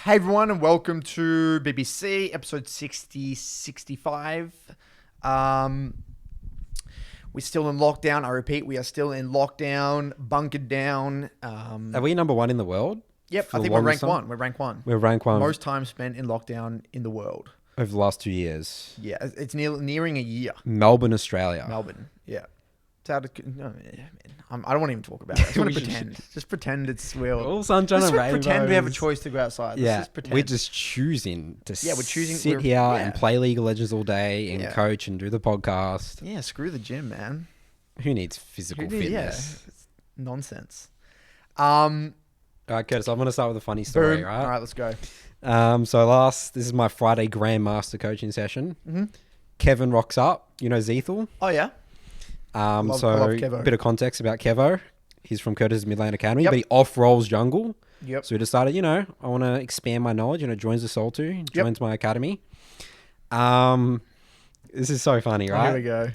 Hey everyone, and welcome to BBC episode 65. We're still in lockdown. I repeat, we are still in lockdown, bunkered down. Are we number one in the world? Yep, for I the think we're longest rank time? one. We're rank one. We're rank one Most time spent in lockdown in the world. over the last 2 years. Yeah, it's nearing a year. Melbourne, Australia. Melbourne, yeah. It's out of, no, yeah, man. I don't want to even talk about it. I just want to pretend. Just pretend it's All sunshine and rainbows. Pretend we have a choice to go outside. Yeah, Let's just pretend. we're just choosing to sit here yeah. and play League of Legends all day and coach and do the podcast. Yeah, screw the gym, man. Who needs physical fitness? Yeah, it's nonsense. All right, Curtis, I'm going to start with a funny story, Boom. right? All right, let's go. This is my Friday Grandmaster coaching session. Mm-hmm. Kevin rocks up. You know Zethal? Oh, yeah? I love Kevo. A bit of context about Kevo. He's from Curtis Midland Academy, Yep. but he off-rolls jungle. Yep. So we decided, I want to expand my knowledge, joins the Soul 2, joins my academy. This is so funny, right? Here we go.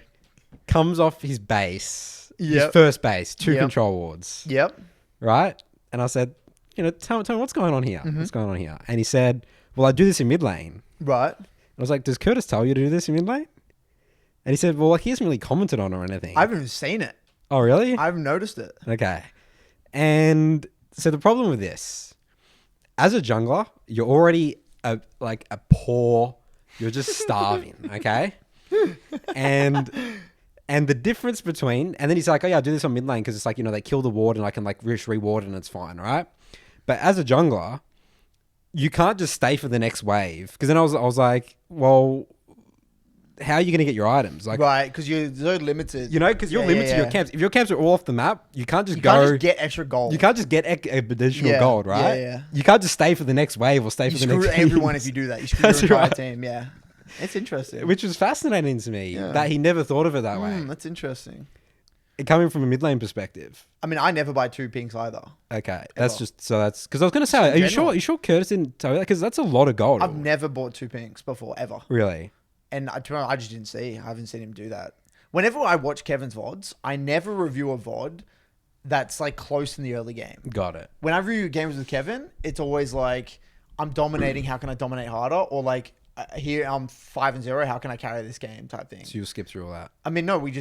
Comes off his base, his Yep. first base, two Yep. control wards, Yep. right? And I said, tell me what's going on here? What's going on here? And he said, well, I do this in mid lane. Right. I was like, does Curtis tell you to do this in mid lane? And he said, well, he hasn't really commented on it or anything. I haven't even seen it. Oh, really? I haven't noticed it. Okay. And so the problem with this, as a jungler, you're already you're just starving, okay? And the difference between, and then he's like, oh yeah, I'll do this on mid lane because it's like, they kill the ward and I can reward and it's fine, right? But as a jungler, you can't just stay for the next wave. Because then I was like, well, how are you going to get your items? Like, Right, because you're so limited. because you're limited to your camps. If your camps are all off the map, you can't just You can't just get extra gold. You can't just get additional gold, right? Yeah. You can't just stay for the next wave or stay You for the next screw everyone phase. if you do that. You screw your That's entire right. team, yeah. It's interesting. Which was fascinating to me that he never thought of it that way. That's interesting. Coming from a mid lane perspective. I mean, I never buy 2 pinks either. Okay, that's because I was going to say, are you sure? Are you sure Curtis didn't tell you that? Because that's a lot of gold. I've never bought 2 pinks before, ever. Really? And I just didn't see. I haven't seen him do that. Whenever I watch Kevin's VODs, I never review a VOD that's like close in the early game. Got it. When I review games with Kevin, it's always like, I'm dominating, how can I dominate harder? Or like, here I'm 5-0, how can I carry this game type thing. So you'll skip through all that. I mean, no, I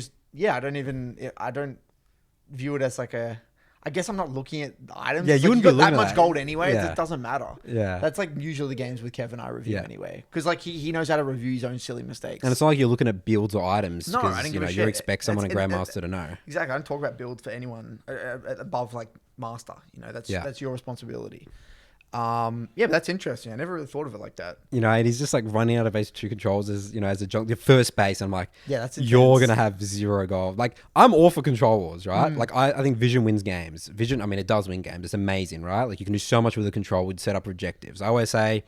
don't view it as like I guess I'm not looking at the items. Yeah, It's you like, wouldn't be got that looking at much that. gold anyway. Yeah. It doesn't matter. Yeah. That's like usually the games with Kevin I review anyway. Because like he knows how to review his own silly mistakes. And it's not like you're looking at builds or items. No, I didn't give a shit. You expect someone in It's- Grandmaster to know. Exactly. I don't talk about builds for anyone above like master. That's your responsibility. But that's interesting. I never really thought of it like that. And he's just like running out of base 2 controls as a the first base. I'm like, Yeah, that's intense. you're gonna have 0 gold. Like I'm all for control wars, right? Like I think Vision wins games. Vision, I mean, it does win games. It's amazing, right? Like you can do so much with the control. We'd set up objectives. I always say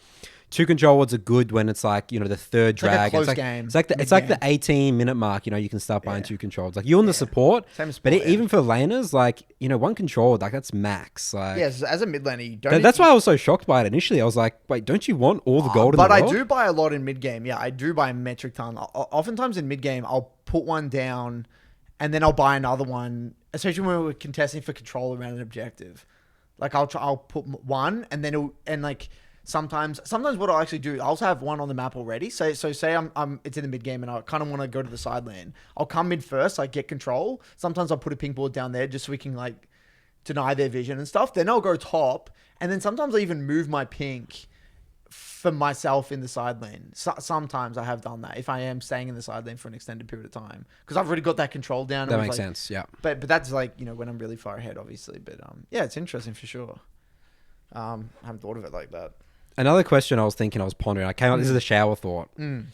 2 control wars are good when it's like the third like a drag. close It's game, like the 18-minute mark. You can start buying 2 controls. Like you and the support. Same as but support, even for laners, like 1 control, like that's max. Like Yes, as a mid laner, you don't. that's why I was so shocked by it initially. I was like, wait, don't you want all the gold in the But I world? do buy a lot in mid game. Yeah, I do buy a metric ton. Oftentimes in mid game, I'll put one down, and then I'll buy another one. Especially when we're contesting for control around an objective. Like I'll put one, and then sometimes what I'll actually do, I'll also have one on the map already. So say I'm it's in the mid game and I kind of want to go to the side lane. I'll come mid first, like get control. Sometimes I'll put a pink board down there just so we can like deny their vision and stuff. Then I'll go top, and then sometimes I even move my pink for myself in the side lane. Sometimes I have done that if I am staying in the side lane for an extended period of time because I've already got that control down. That makes sense. Yeah. But that's like when I'm really far ahead, obviously. But yeah, it's interesting for sure. I haven't thought of it like that. Another question I was pondering. I came up. This is a shower thought. From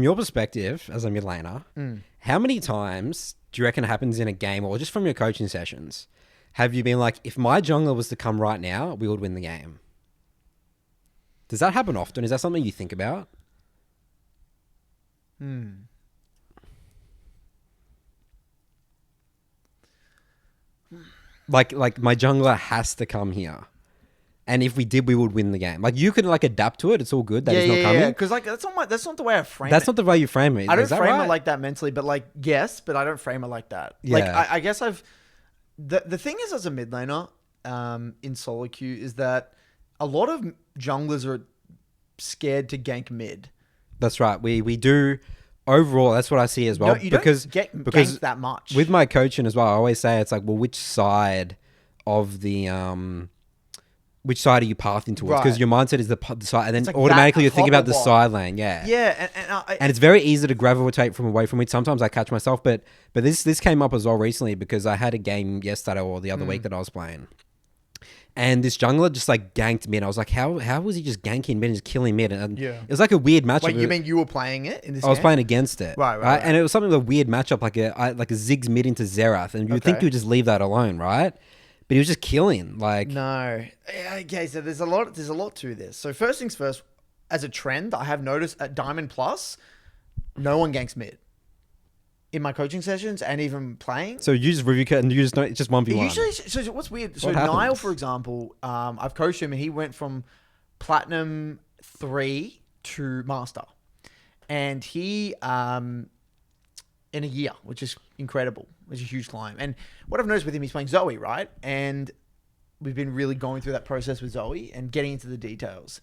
your perspective as a mid laner, how many times do you reckon it happens in a game, or just from your coaching sessions, have you been like, if my jungler was to come right now, we would win the game? Does that happen often? Is that something you think about? Like my jungler has to come here. And if we did, we would win the game. Like you can like adapt to it. It's all good that he's not coming. Because like that's not the way I frame it. That's not the way you frame it. I don't Is that frame right? it like that mentally, but like yes, but I don't frame it like that. Yeah. Like I guess the thing is as a mid laner, in solo queue is that a lot of junglers are scared to gank mid. That's right. We do overall. That's what I see as well. You don't get ganked that much. With my coaching as well, I always say it's like, well, which side of the which side are you pathing towards? Because your mindset is the side, and then like automatically you're thinking about the bottom. side lane. Yeah, Yeah, and it's very easy to gravitate from away from it. Sometimes I catch myself, but this came up as well recently because I had a game yesterday or the other week that I was playing. And this jungler just like ganked mid. I was like, how was he just ganking mid and just killing mid? And it was like a weird matchup. Wait, you mean you were playing it in this I was game? playing against it. Right. And it was something of a weird matchup, like a Ziggs mid into Xerath. And you would think you would just leave that alone, right? But he was just killing. Like, no. Okay, so there's a lot to this. So first things first, as a trend, I have noticed at Diamond Plus, no one ganks mid. In my coaching sessions and even playing. So you just review cut and you just know it's just 1v1. Usually, so what's weird? So Niall, for example, I've coached him and he went from Platinum 3 to Master. And he, in a year, which is incredible. It's a huge climb. And what I've noticed with him, he's playing Zoe, right? And we've been really going through that process with Zoe and getting into the details.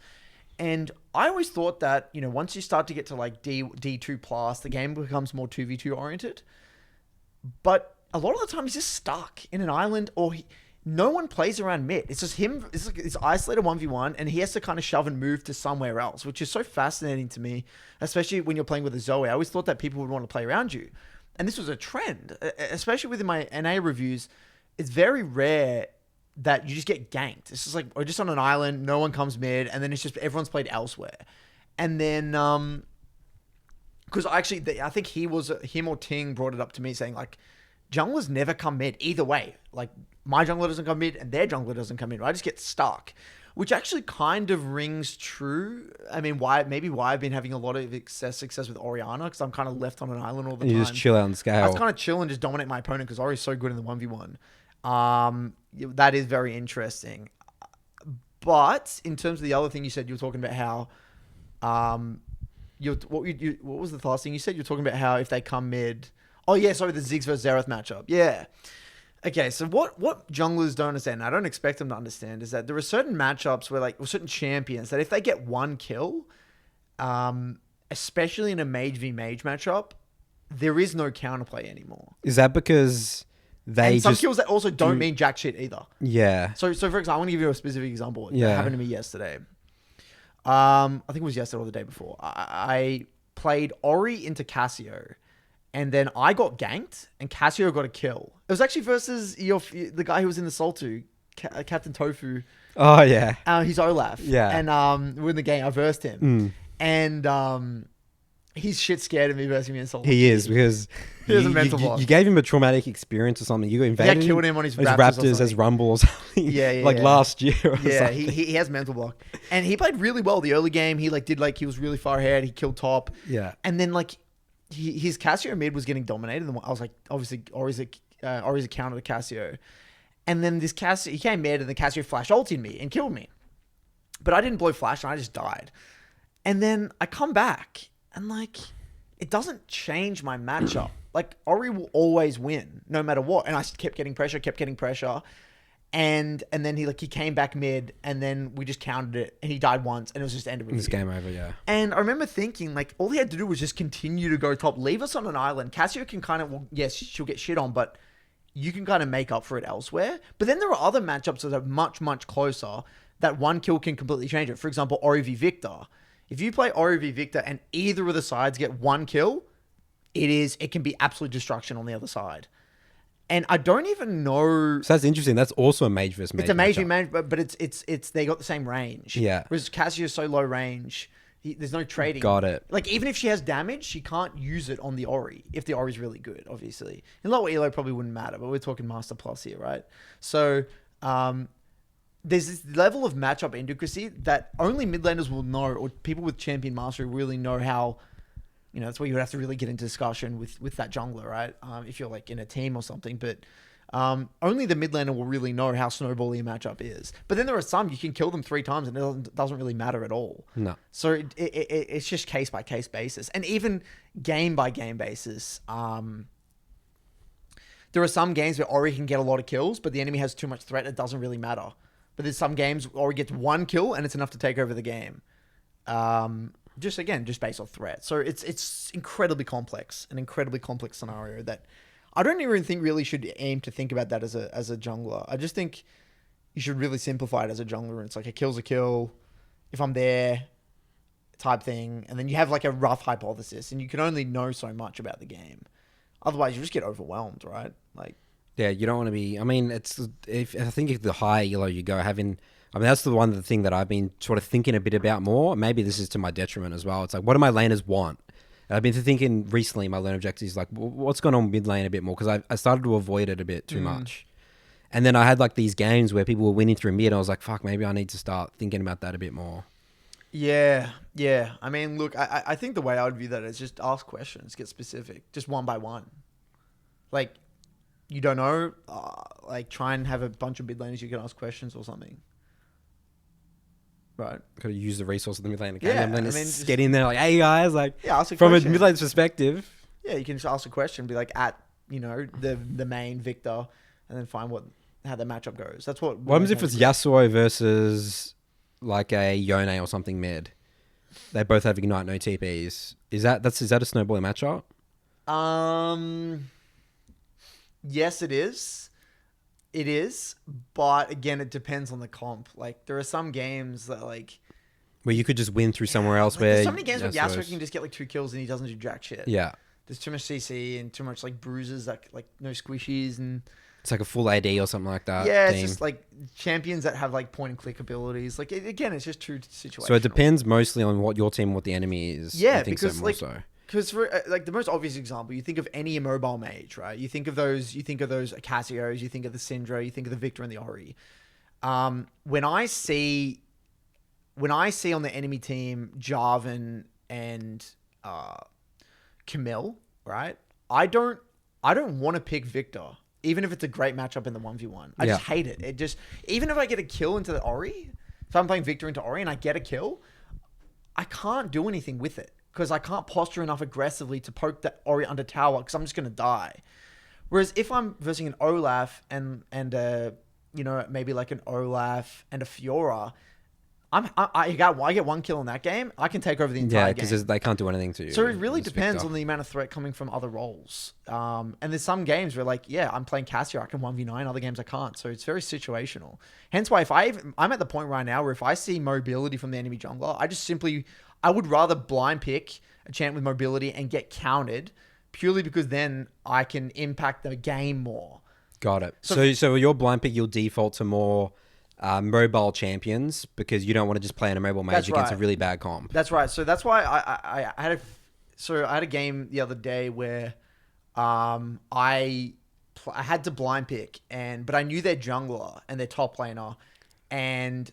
And I always thought that, once you start to get to like D2 plus, the game becomes more 2v2 oriented. But a lot of the time he's just stuck in an island or no one plays around mid. It's just him. It's isolated 1v1 and he has to kind of shove and move to somewhere else, which is so fascinating to me, especially when you're playing with a Zoe. I always thought that people would want to play around you. And this was a trend, especially within my NA reviews. It's very rare that you just get ganked. It's just like, we're just on an island, no one comes mid, and then it's just everyone's played elsewhere. And then, because I think him or Ting brought it up to me saying like, junglers never come mid either way. Like my jungler doesn't come mid and their jungler doesn't come mid. I just get stuck, which actually kind of rings true. I mean, why I've been having a lot of success with Orianna because I'm kind of left on an island all the time. You just chill out on the scale. I just kind of chill and just dominate my opponent because Ori's so good in the 1v1. That is very interesting. But in terms of the other thing you said, you were talking about how, what was the last thing you said? You're talking about how if they come mid, the Ziggs versus Xerath matchup. Yeah. Okay, so what junglers don't understand, and I don't expect them to understand, is that there are certain matchups where certain champions that if they get one kill, especially in a mage v mage matchup, there is no counterplay anymore. Is that because some kills that also don't mean jack shit either. Yeah. So for example, I want to give you a specific example. Yeah. That happened to me yesterday. I think it was yesterday or the day before. I played Ori into Cassio, and then I got ganked, and Cassio got a kill. It was actually versus the guy who was in the Soltu, Captain Tofu. Oh yeah. He's Olaf. Yeah. And we're in the game. I versed him, and he's shit scared of me versus me in Soltu. He is because he has a mental block. You gave him a traumatic experience or something. You invaded killed him on his Raptors as Rumble or something. Last year. Or something. He has mental block, and he played really well the early game. He he was really far ahead. He killed top. Yeah. And then his Cassio mid was getting dominated. And I was like, obviously, Ori's a counter to Cassio. And then this Cassio, he came mid and the Cassio flash ulted me and killed me. But I didn't blow flash and I just died. And then I come back and it doesn't change my matchup. Ori will always win no matter what. And I kept getting pressure. And then he came back mid and then we just countered it and he died once and it was just ended with this game over, yeah. And I remember thinking all he had to do was just continue to go top, leave us on an island. Cassio can yes, she'll get shit on, but you can kind of make up for it elsewhere. But then there are other matchups that are much, much closer that one kill can completely change it. For example, Ori v Victor. If you play Ori v Victor and either of the sides get one kill, it can be absolute destruction on the other side. And I don't even know. So that's interesting. That's also a mage versus mage. It's a mage versus mage, but it's they got the same range. Yeah. Whereas Cassio's so low range, there's no trading. Got it. Even if she has damage, she can't use it on the Ori if the Ori's really good. Obviously, in lower elo probably wouldn't matter, but we're talking Master Plus here, right? So there's this level of matchup intricacy that only mid laners will know, or people with champion mastery really know how. That's where you would have to really get into discussion with that jungler, right? If you're in a team or something. But only the mid laner will really know how snowbally a matchup is. But then there are some, you can kill them 3 times and it doesn't really matter at all. No. So it's just case by case basis. And even game by game basis. There there are some games where Ori can get a lot of kills, but the enemy has too much threat. It doesn't really matter. But there's some games where Ori gets one kill and it's enough to take over the game. Just based on threat. So it's incredibly complex, an incredibly complex scenario that I don't even think really should aim to think about that as a jungler. I just think you should really simplify it as a jungler. It's like a kill's a kill. If I'm there, type thing, and then you have like a rough hypothesis, and you can only know so much about the game. Otherwise, you just get overwhelmed, right? Like, yeah, you don't want to be. I mean, I think if the higher elo you go, that's the thing that I've been sort of thinking a bit about more. Maybe this is to my detriment as well. It's like, what do my laners want? And I've been thinking recently, my lane objective is like, what's going on mid lane a bit more? Because I started to avoid it a bit too much. And then I had like these games where people were winning through mid, and I was like, fuck, maybe I need to start thinking about that a bit more. Yeah. I mean, look, I think the way I would view that is just ask questions, get specific, just one by one. Like, you don't know, like try and have a bunch of mid laners you can ask questions or something. Right. Got to use the resource of the mid lane. Yeah, I mean, just get in there like, hey guys, like, ask a from question. a mid lane's perspective. Yeah, you can just ask a question, be like at, the main Victor, and then find how the matchup goes. That's what happens if it's Yasuo versus like a Yone or something mid? They both have Ignite, no TPs. Is that a snowballing matchup? Yes, it is. It is, but again, it depends on the comp. Like, there are some games that like where you could just win through somewhere else. Like, where there's so many games where Yasuo can just get like 2 kills and he doesn't do jack shit. Yeah, there's too much CC and too much like bruises that like no squishies, and it's like a full AD or something like that. Yeah, it's just like champions that have like point and click abilities. Like again, it's just too situational. So it depends mostly on what your team, what the enemy is. Yeah, I think because so, like. So. Because for like the most obvious example, you think of any immobile mage, right? You think of those Acacios, you think of the Syndra, you think of the Victor and the Ori. When I see on the enemy team Jarvan and Camille, right? I don't want to pick Victor, even if it's a great matchup in the 1v1. I just hate it. It just, even if I get a kill into the Ori, if I'm playing Victor into Ori and I get a kill, I can't do anything with it. Because I can't posture enough aggressively to poke that Ori under tower because I'm just going to die. Whereas if I'm versing an Olaf and maybe like an Olaf and a Fiora, I get one kill in that game. I can take over the entire game. Yeah, because they can't do anything to you. So it really depends on the amount of threat coming from other roles. And there's some games where like, yeah, I'm playing Cassio, I can 1v9. Other games I can't. So it's very situational. Hence why I'm at the point right now where if I see mobility from the enemy jungler, I would rather blind pick a champ with mobility and get counted purely because then I can impact the game more. Got it. So your blind pick, you'll default to more mobile champions because you don't want to just play in a mobile mage against a really bad comp. That's right. So that's why I had a game the other day where I had to blind pick but I knew their jungler and their top laner, and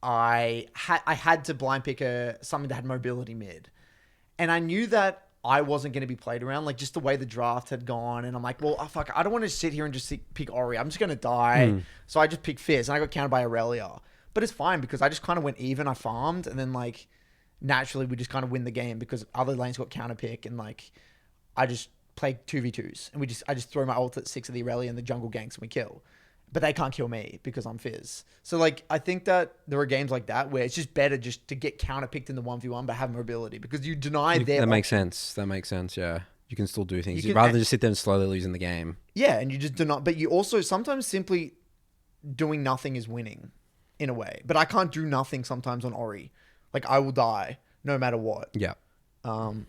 I had to blind pick something that had mobility mid, and I knew that I wasn't going to be played around, like just the way the draft had gone. And I'm like, well, fuck, I don't want to sit here and just pick Ori. I'm just going to die. So I just picked Fizz, and I got countered by Aurelia. But it's fine because I just kind of went even. I farmed, and then like naturally we just kind of win the game because other lanes got counter pick, and like I just play 2v2s, and I just throw my ult at 6 of the Aurelia and the jungle ganks and we kill. But they can't kill me because I'm Fizz. So like I think that there are games like that where it's just better just to get counter-picked in the 1v1 but have mobility because you deny their That makes sense. Yeah. You can still do things. Rather than just sit there and slowly losing the game. Yeah, and you just do not. But you also sometimes simply doing nothing is winning in a way. But I can't do nothing sometimes on Ori. Like I will die no matter what. Yeah. Yeah.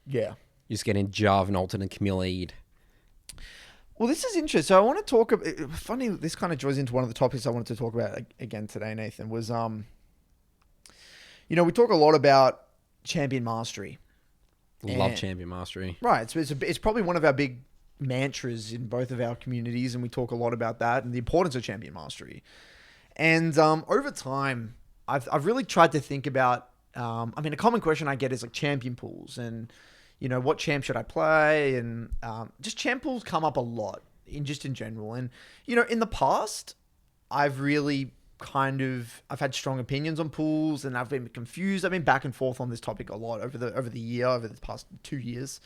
You're just getting Jarvan, Alton, and Camille'd. Well, this is interesting. So I want to talk about... Funny, this kind of draws into one of the topics I wanted to talk about again today, Nathan, was... we talk a lot about champion mastery. Love champion mastery. Right. So it's probably one of our big mantras in both of our communities, and we talk a lot about that and the importance of champion mastery. And over time, I've really tried to think about... a common question I get is like champion pools and... what champ should I play? And just champ pools come up a lot in general. And, in the past, I've really I've had strong opinions on pools and I've been confused. I've been back and forth on this topic a lot over the past 2 years.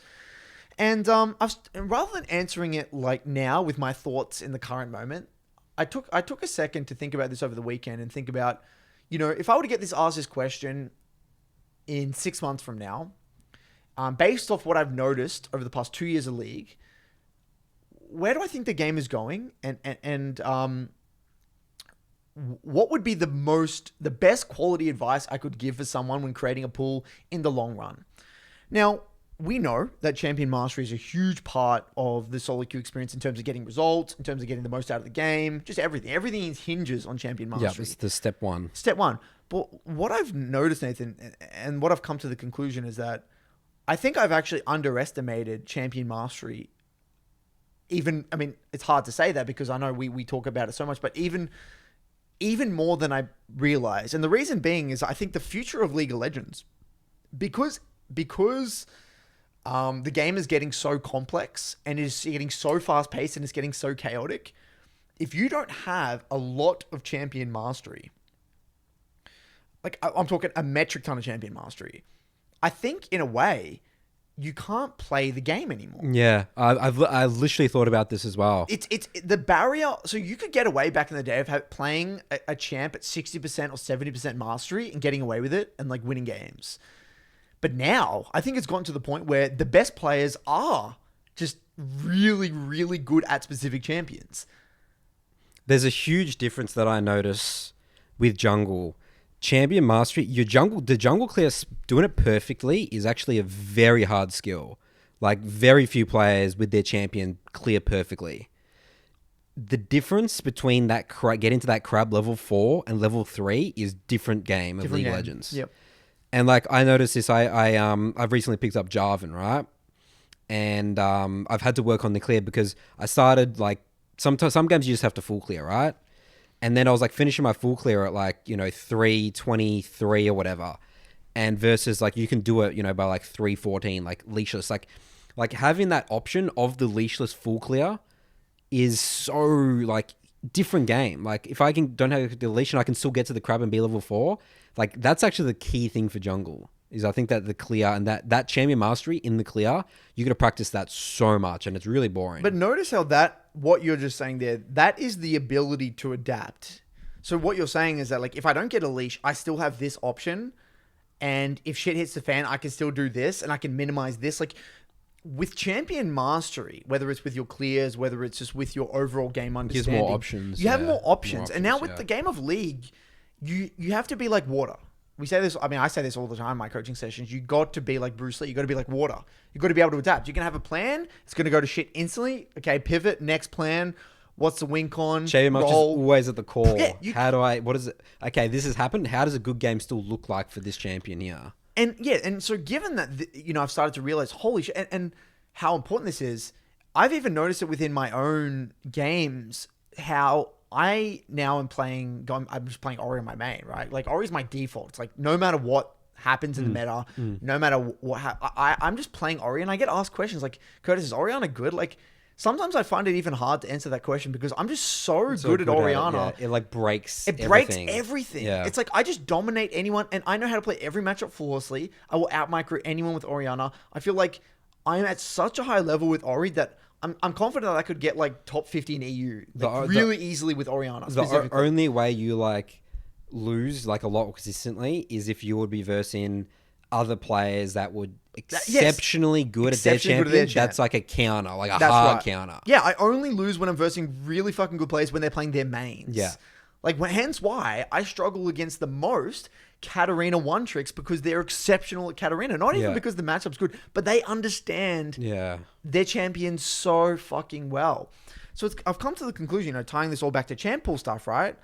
And rather than answering it like now with my thoughts in the current moment, I took a second to think about this over the weekend and think about, if I were to get asked this question in 6 months from now, based off what I've noticed over the past 2 years of league, where do I think the game is going? And what would be the best quality advice I could give for someone when creating a pool in the long run? Now, we know that Champion Mastery is a huge part of the solo queue experience in terms of getting results, in terms of getting the most out of the game, just everything. Everything hinges on Champion Mastery. Yeah, it's the step one. Step one. But what I've noticed, Nathan, and what I've come to the conclusion is that I think I've actually underestimated Champion Mastery. It's hard to say that because I know we talk about it so much, but even more than I realized. And the reason being is I think the future of League of Legends, because the game is getting so complex and is getting so fast paced and it's getting so chaotic. If you don't have a lot of Champion Mastery, like I'm talking a metric ton of Champion Mastery, I think in a way you can't play the game anymore. Yeah, I've literally thought about this as well. It's the barrier. So you could get away back in the day of playing a champ at 60% or 70% mastery and getting away with it and like winning games. But now, I think it's gotten to the point where the best players are just really, really good at specific champions. There's a huge difference that I notice with jungle. Champion Mastery, the jungle clear, doing it perfectly is actually a very hard skill. Like, very few players with their champion clear perfectly. The difference between that getting to that crab level 4 and level 3 is different game of League of Legends. Yep. And like I noticed this, I've recently picked up Jarvan, right? And I've had to work on the clear because I started like some games you just have to full clear, right? And then I was like finishing my full clear at like 3:23 or whatever, and versus like you can do it by like 3:14 like leashless, like having that option of the leashless full clear is so like different game. Like if I don't have the leash and I can still get to the crab and be level 4. Like, that's actually the key thing for jungle, is I think that the clear and that champion mastery in the clear, you're going to practice that so much, and it's really boring. But notice how what you're just saying there, that is the ability to adapt. So what you're saying is that, like, if I don't get a leash, I still have this option, and if shit hits the fan, I can still do this, and I can minimize this. Like, with champion mastery, whether it's with your clears, whether it's just with your overall game understanding. Gives more options. You have more options. And now with the game of League... You have to be like water. We say this, I say this all the time in my coaching sessions. You got to be like Bruce Lee. You got to be like water. You got to be able to adapt. You can have a plan. It's going to go to shit instantly. Okay, pivot, next plan. What's the wink on? Champion mastery is always at the core. Yeah, what is it? Okay, this has happened. How does a good game still look like for this champion here? And so given that, I've started to realize, holy shit, and how important this is, I've even noticed it within my own games, how I now am I'm just playing Ori on my main, right? Like Ori's my default. It's like no matter what happens in the meta, no matter what, I'm just playing Ori, and I get asked questions like, Curtis, is Orianna good? Like sometimes I find it even hard to answer that question because I'm just so good at Orianna. It like breaks everything. Yeah. It's like I just dominate anyone, and I know how to play every matchup flawlessly. I will out micro anyone with Orianna. I feel like I'm at such a high level with Ori that I'm confident that I could get like top 50 in EU really easily with Orianna. The only way you like lose like a lot consistently is if you would be versing other players that would exceptionally good at their champion. That's like a counter, like a hard counter. Yeah, I only lose when I'm versing really fucking good players when they're playing their mains. Yeah. Like, hence why I struggle against the most Katarina one tricks, because they're exceptional at Katarina. Not even because the matchup's good, but they understand their champions so fucking well. So I've come to the conclusion, tying this all back to champ pool stuff, right?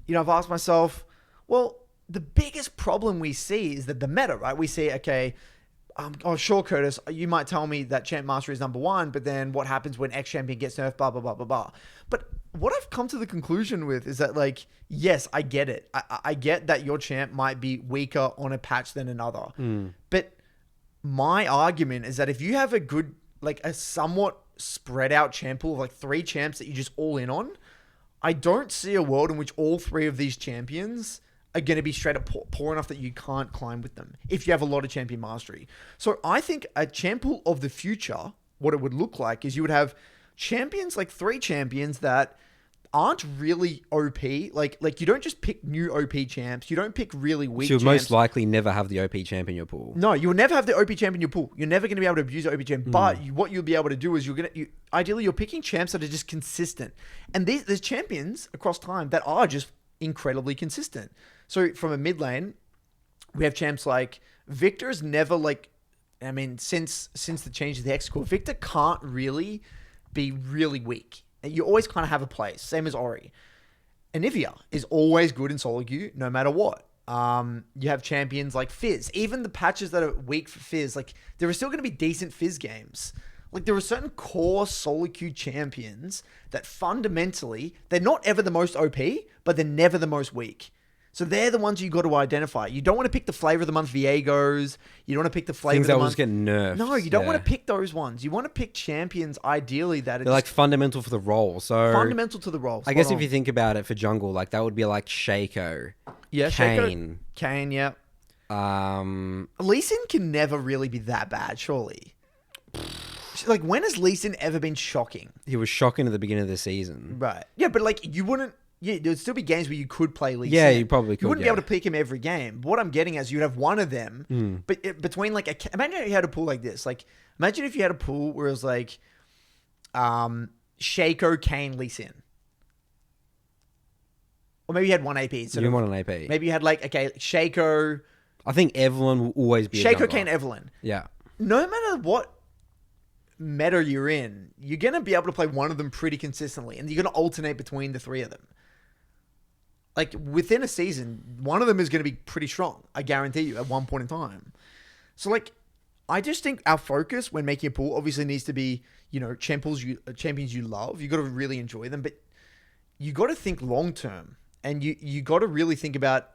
I've asked myself, well, the biggest problem we see is that the meta, right? We see, okay, sure, Curtis, you might tell me that champ mastery is number 1, but then what happens when X champion gets nerfed, blah, blah, blah, blah, blah. But what I've come to the conclusion with is that, like, yes, I get it. I get that your champ might be weaker on a patch than another. But my argument is that if you have a good, like a somewhat spread out champ pool of like 3 champs that you just all in on, I don't see a world in which all 3 of these champions are going to be straight up poor enough that you can't climb with them if you have a lot of champion mastery. So I think a champ pool of the future what it would look like is you would have champions, like 3 champions that aren't really OP. Like you don't just pick new OP champs. You don't pick really weak So you'll champs. most likely never have the OP champ in your pool. No, you will never have the OP champ in your pool. You're never going to be able to abuse the OP champ. But what you'll be able to do is ideally you're picking champs that are just consistent. And there's champions across time that are just incredibly consistent. So from a mid lane, we have champs like Victor's never since the change of the X core, Victor can't really be really weak. You always kind of have a place, same as Ori. Anivia is always good in solo queue, no matter what. You have champions like Fizz. Even the patches that are weak for Fizz, like there are still going to be decent Fizz games. Like there are certain core solo queue champions that fundamentally, they're not ever the most OP, but they're never the most weak. So they're the ones you got to identify. You don't want to pick the flavor of the month Viegos. You don't want to pick the flavor Things of the that will month. just get nerfed. No, you don't want to pick those ones. You want to pick champions ideally that are They're like fundamental for the role. So fundamental to the role. I guess if you think about it for jungle, like that would be like Shaco, Kane, yeah. Lee Sin can never really be that bad, surely. Like when has Lee Sin ever been shocking? He was shocking at the beginning of the season. Right. Yeah, but like you wouldn't. Yeah, there'd still be games where you could play Lee Sin. Yeah, you probably could. You wouldn't be able to pick him every game. But what I'm getting is you'd have one of them, but between like imagine if you had a pool like this. Like imagine if you had a pool where it was like, Shaco, Kane, Lee Sin, or maybe you had one AP. You didn't want an AP. Maybe you had like Shaco. I think Evelyn will always be a Shaco, jungler. Kane, Evelyn. Yeah. No matter what meta you're in, you're gonna be able to play one of them pretty consistently, and you're gonna alternate between the 3 of them. Like within a season, one of them is going to be pretty strong. I guarantee you at one point in time. So like, I just think our focus when making a pool obviously needs to be, champions you love. You got to really enjoy them, but you got to think long term, and you got to really think about,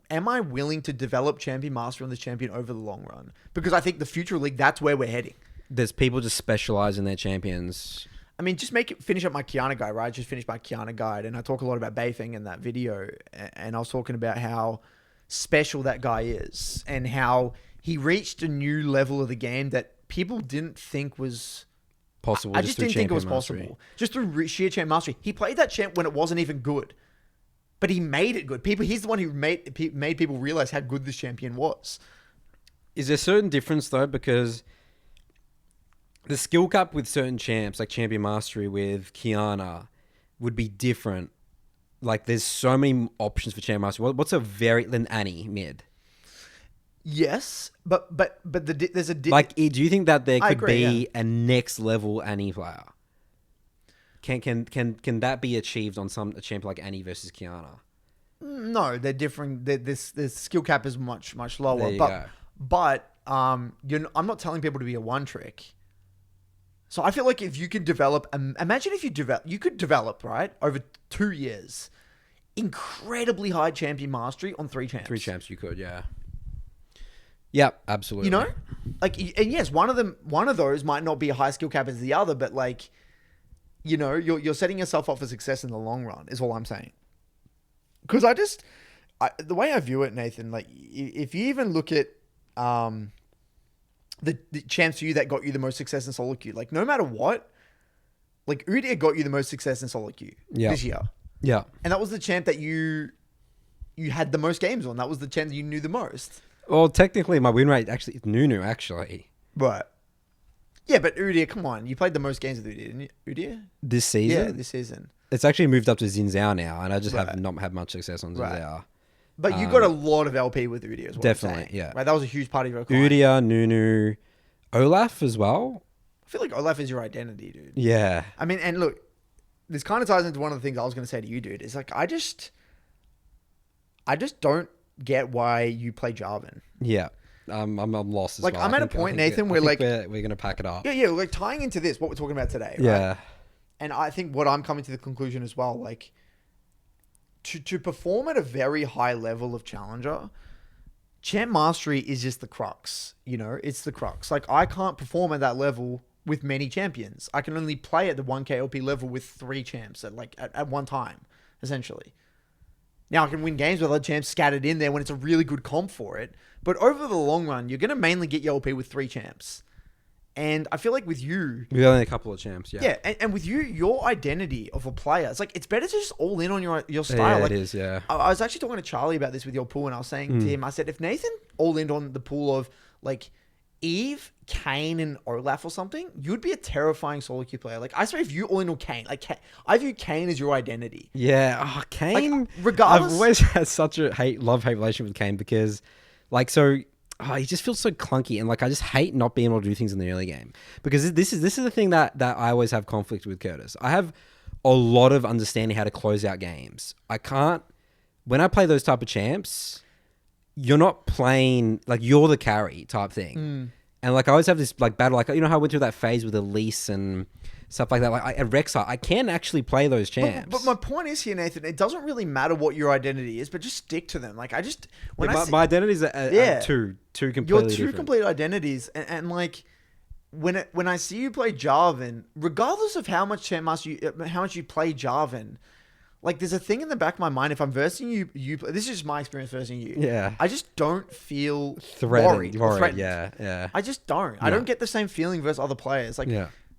am I willing to develop champion master on this champion over the long run? Because I think the future league, that's where we're heading. There's people just specialize in their champions. I mean, just finish up my Kiana guide, right? I just finished my Kiana guide, and I talk a lot about Beifeng in that video, and I was talking about how special that guy is, and how he reached a new level of the game that people didn't think was possible. I just didn't think it was possible. Just through sheer champ mastery. He played that champ when it wasn't even good, but he made it good. He's the one who made people realize how good this champion was. Is there a certain difference though? Because the skill cap with certain champs, like Champion Mastery with Kiana, would be different. Like, there's so many options for Champion Mastery. What's a then Annie mid? Yes, but there's a like. Do you think that there could agree, be a next level Annie player? Can that be achieved on a champ like Annie versus Kiana? No, they're different. This skill cap is much lower. There you go. But I'm not telling people to be a one trick. So I feel like if you could develop, imagine if you could develop, right, over 2 years, incredibly high champion mastery on 3 champs. 3 champs you could, yeah. Yep, absolutely. Like, and yes, one of those might not be a high skill cap as the other, but like, you're setting yourself up for success in the long run is all I'm saying. Because the way I view it, Nathan, like if you even look at, the champs for you that got you the most success in solo queue. Like, no matter what, like, Udyr got you the most success in solo queue this year. Yeah. And that was the champ that you had the most games on. That was the champ that you knew the most. Well, technically, my win rate actually is Nunu, actually. Right. Yeah, but Udyr, come on. You played the most games with Udyr, didn't you? Udyr? This season? Yeah, this season. It's actually moved up to Xin Zhao now, and I just Right. have not had much success on Xin Zhao. But you got a lot of LP with Udyr as well. Definitely, yeah. Right, that was a huge part of your client. Udyr, Nunu, Olaf as well. I feel like Olaf is your identity, dude. Yeah. I mean, and look, this kind of ties into one of the things I was going to say to you, dude. Is like, I just don't get why you play Jarvan. Yeah. I'm lost as like, well. I'm at a point, Nathan, where like... We're going to pack it up. Yeah, like tying into this, what we're talking about today, right? Yeah. And I think what I'm coming to the conclusion as well, like, to perform at a very high level of challenger, champ mastery is just the crux. It's the crux. Like, I can't perform at that level with many champions. I can only play at the 1k LP level with 3 champs at one time, essentially. Now, I can win games with other champs scattered in there when it's a really good comp for it. But over the long run, you're going to mainly get your LP with 3 champs. And I feel like with you, We've only a couple of champs. Yeah. yeah, and with you, your identity of a player, it's like it's better to just all in on your style. Yeah, like, it is. Yeah. I was actually talking to Charlie about this with your pool, and I was saying to him, I said, if Nathan all in on the pool of like Eve, Kane, and Olaf or something, you'd be a terrifying solo queue player. Like I swear, if you all in on Kane, like I view Kane as your identity. Yeah. Oh, Kane. Like, regardless, I've always had such a love-hate relationship with Kane because, like, so. Oh, he just feels so clunky, and like I just hate not being able to do things in the early game because this is the thing that I always have conflict with Curtis. I have a lot of understanding how to close out games. I can't when I play those type of champs. You're not playing like you're the carry type thing, and like I always have this like battle. Like how I went through that phase with Elise and stuff like that. Like at Rek'Sai, I can actually play those champs. But my point is here, Nathan, it doesn't really matter what your identity is, but just stick to them. Like I just when my identities are two completely your two different. complete identities, and like when I see you play Jarvan, regardless of how much you play Jarvan, like there's a thing in the back of my mind. If I'm versing you this is just my experience versing you. Yeah, I just don't feel worried. Yeah. I just don't. I don't get the same feeling versus other players. Like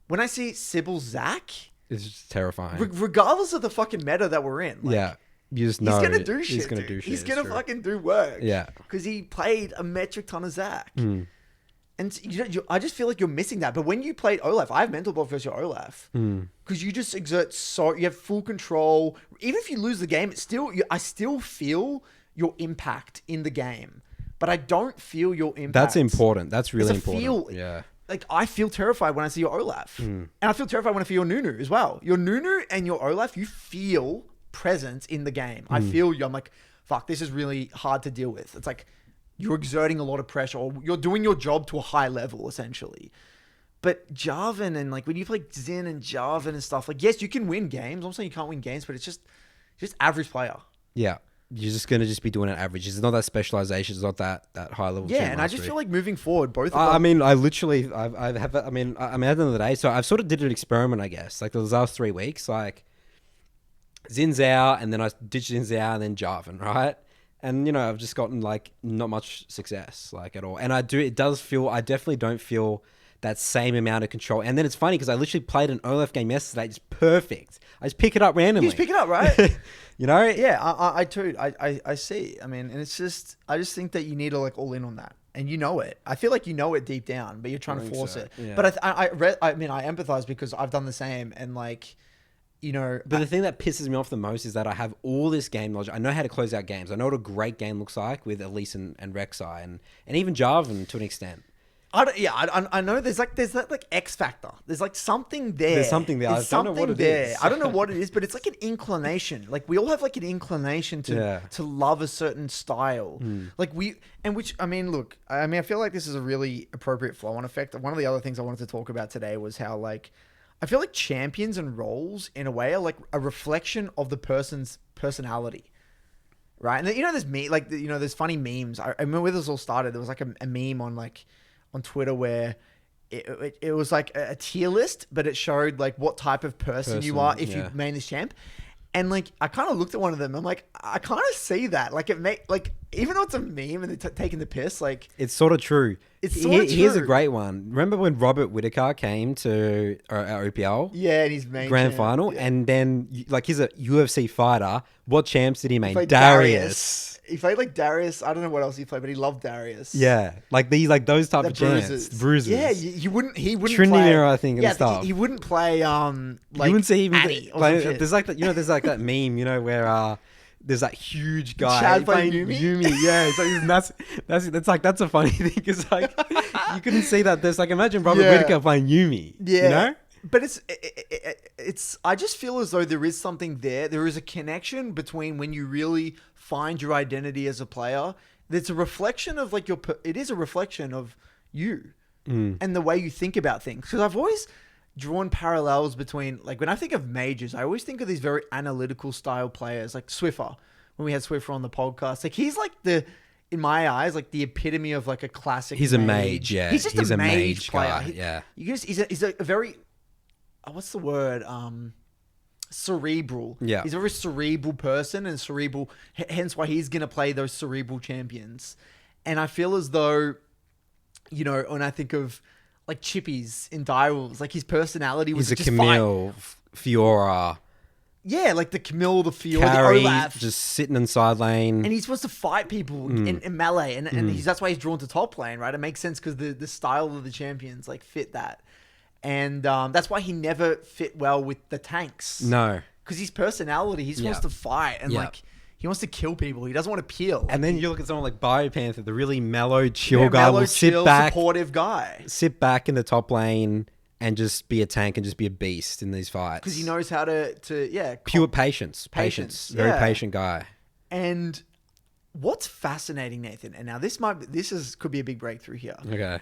when I see Sybil Zac, it's just terrifying. Regardless of the fucking meta that we're in. Like, you just know he's gonna do shit. He's gonna do shit. He's gonna fucking do work. Yeah, because he played a metric ton of Zac. And I just feel like you're missing that. But when you played Olaf, I have mental block versus your Olaf because you just exert you have full control. Even if you lose the game, I still feel your impact in the game, but I don't feel your impact. That's important. That's really important. Yeah. Like I feel terrified when I see your Olaf, and I feel terrified when I feel your Nunu as well. Your Nunu and your Olaf, you feel presence in the game. I feel you. I'm like, fuck, this is really hard to deal with. It's like you're exerting a lot of pressure, or you're doing your job to a high level, essentially. But Jarvan and like when you play Xin and Jarvan and stuff, like yes, you can win games. I'm saying you can't win games, but it's just average player. Yeah. You're just going to just be doing an average. It's not that specialization. It's not that high level. Yeah, and I just feel like moving forward, both of them. I mean, I literally, I have, I mean, at the end of the day, so I've sort of did an experiment, I guess. Like the last 3 weeks, like Xin Zhao, and then I ditched Xin Zhao, and then Jarvan, right? And, I've just gotten like not much success, like at all. And I definitely don't feel that same amount of control. And then it's funny because I literally played an Olaf game yesterday. It's perfect. I just pick it up randomly. You just pick it up, right? Yeah, I too. I see. I mean, and it's just, I just think that you need to like all in on that. And you know it. I feel like you know it deep down, but you're trying to force it. Yeah. But I empathize because I've done the same. And like, But the thing that pisses me off the most is that I have all this game knowledge. I know how to close out games. I know what a great game looks like with Elise and Rek'Sai and even Jarvan to an extent. I know there's that like X factor. There's like something there. There's something there. I don't know what it is. I don't know what it is, but it's like an inclination. Like we all have like an inclination to love a certain style. Like I feel like this is a really appropriate flow on effect. One of the other things I wanted to talk about today was how like I feel like champions and roles in a way are like a reflection of the person's personality. Right. And there's funny memes. I remember where this all started. There was like a meme on Twitter where it was like a tier list, but it showed like what type of person you are if you main this champ. And like, I kind of looked at one of them. I'm like, I kind of see that. Like even though it's a meme and they're taking the piss, like it's sort of true. Here's a great one. Remember when Robert Whittaker came to our OPL? Yeah, and his main grand champ. final, and then like he's a UFC fighter. What champs did he main? Darius. He played like Darius. I don't know what else he played, but he loved Darius. Yeah, like those type of champs. Bruises. Yeah, he wouldn't Trinity play. Mirror, I think, and stuff. He wouldn't play. Like you wouldn't see even play, there's like that. There's like that meme. Where there's that huge guy Chad playing Yumi. Yeah, that's a funny thing because like you couldn't see that. There's like imagine Robert Whittaker playing Yumi. Yeah, but it's. I just feel as though there is something there. There is a connection between when you really find your identity as a player. It's a reflection of like it is a reflection of you and the way you think about things. Because I've always drawn parallels between like when I think of mages, I always think of these very analytical style players like Swiffer. When we had Swiffer on the podcast, like he's like in my eyes, like the epitome of like a classic. He's a mage, yeah. He's just a mage player. Guy, yeah. He's a very what's the word? Cerebral. Yeah. He's a very cerebral person and cerebral, hence why he's going to play those cerebral champions. And I feel as though, when I think of like chippies in Direwolves. Like his personality was He's a just fight. Camille, Fiora, Yeah, like the Camille, the Fiora, Carry, the Olaf. just sitting in side lane. And he's supposed to fight people in melee, and that's why he's drawn to top lane, right? It makes sense because the style of the champions like fit that, and that's why he never fit well with the tanks. No, because his personality, he's supposed to fight and like he wants to kill people. He doesn't want to peel. And then you look at someone like Biopanther, the really mellow, chill guy, will sit back, supportive guy, sit back in the top lane and just be a tank and just be a beast in these fights because he knows how to pure patience, very patient guy. And what's fascinating, Nathan, and now could be a big breakthrough here. Okay.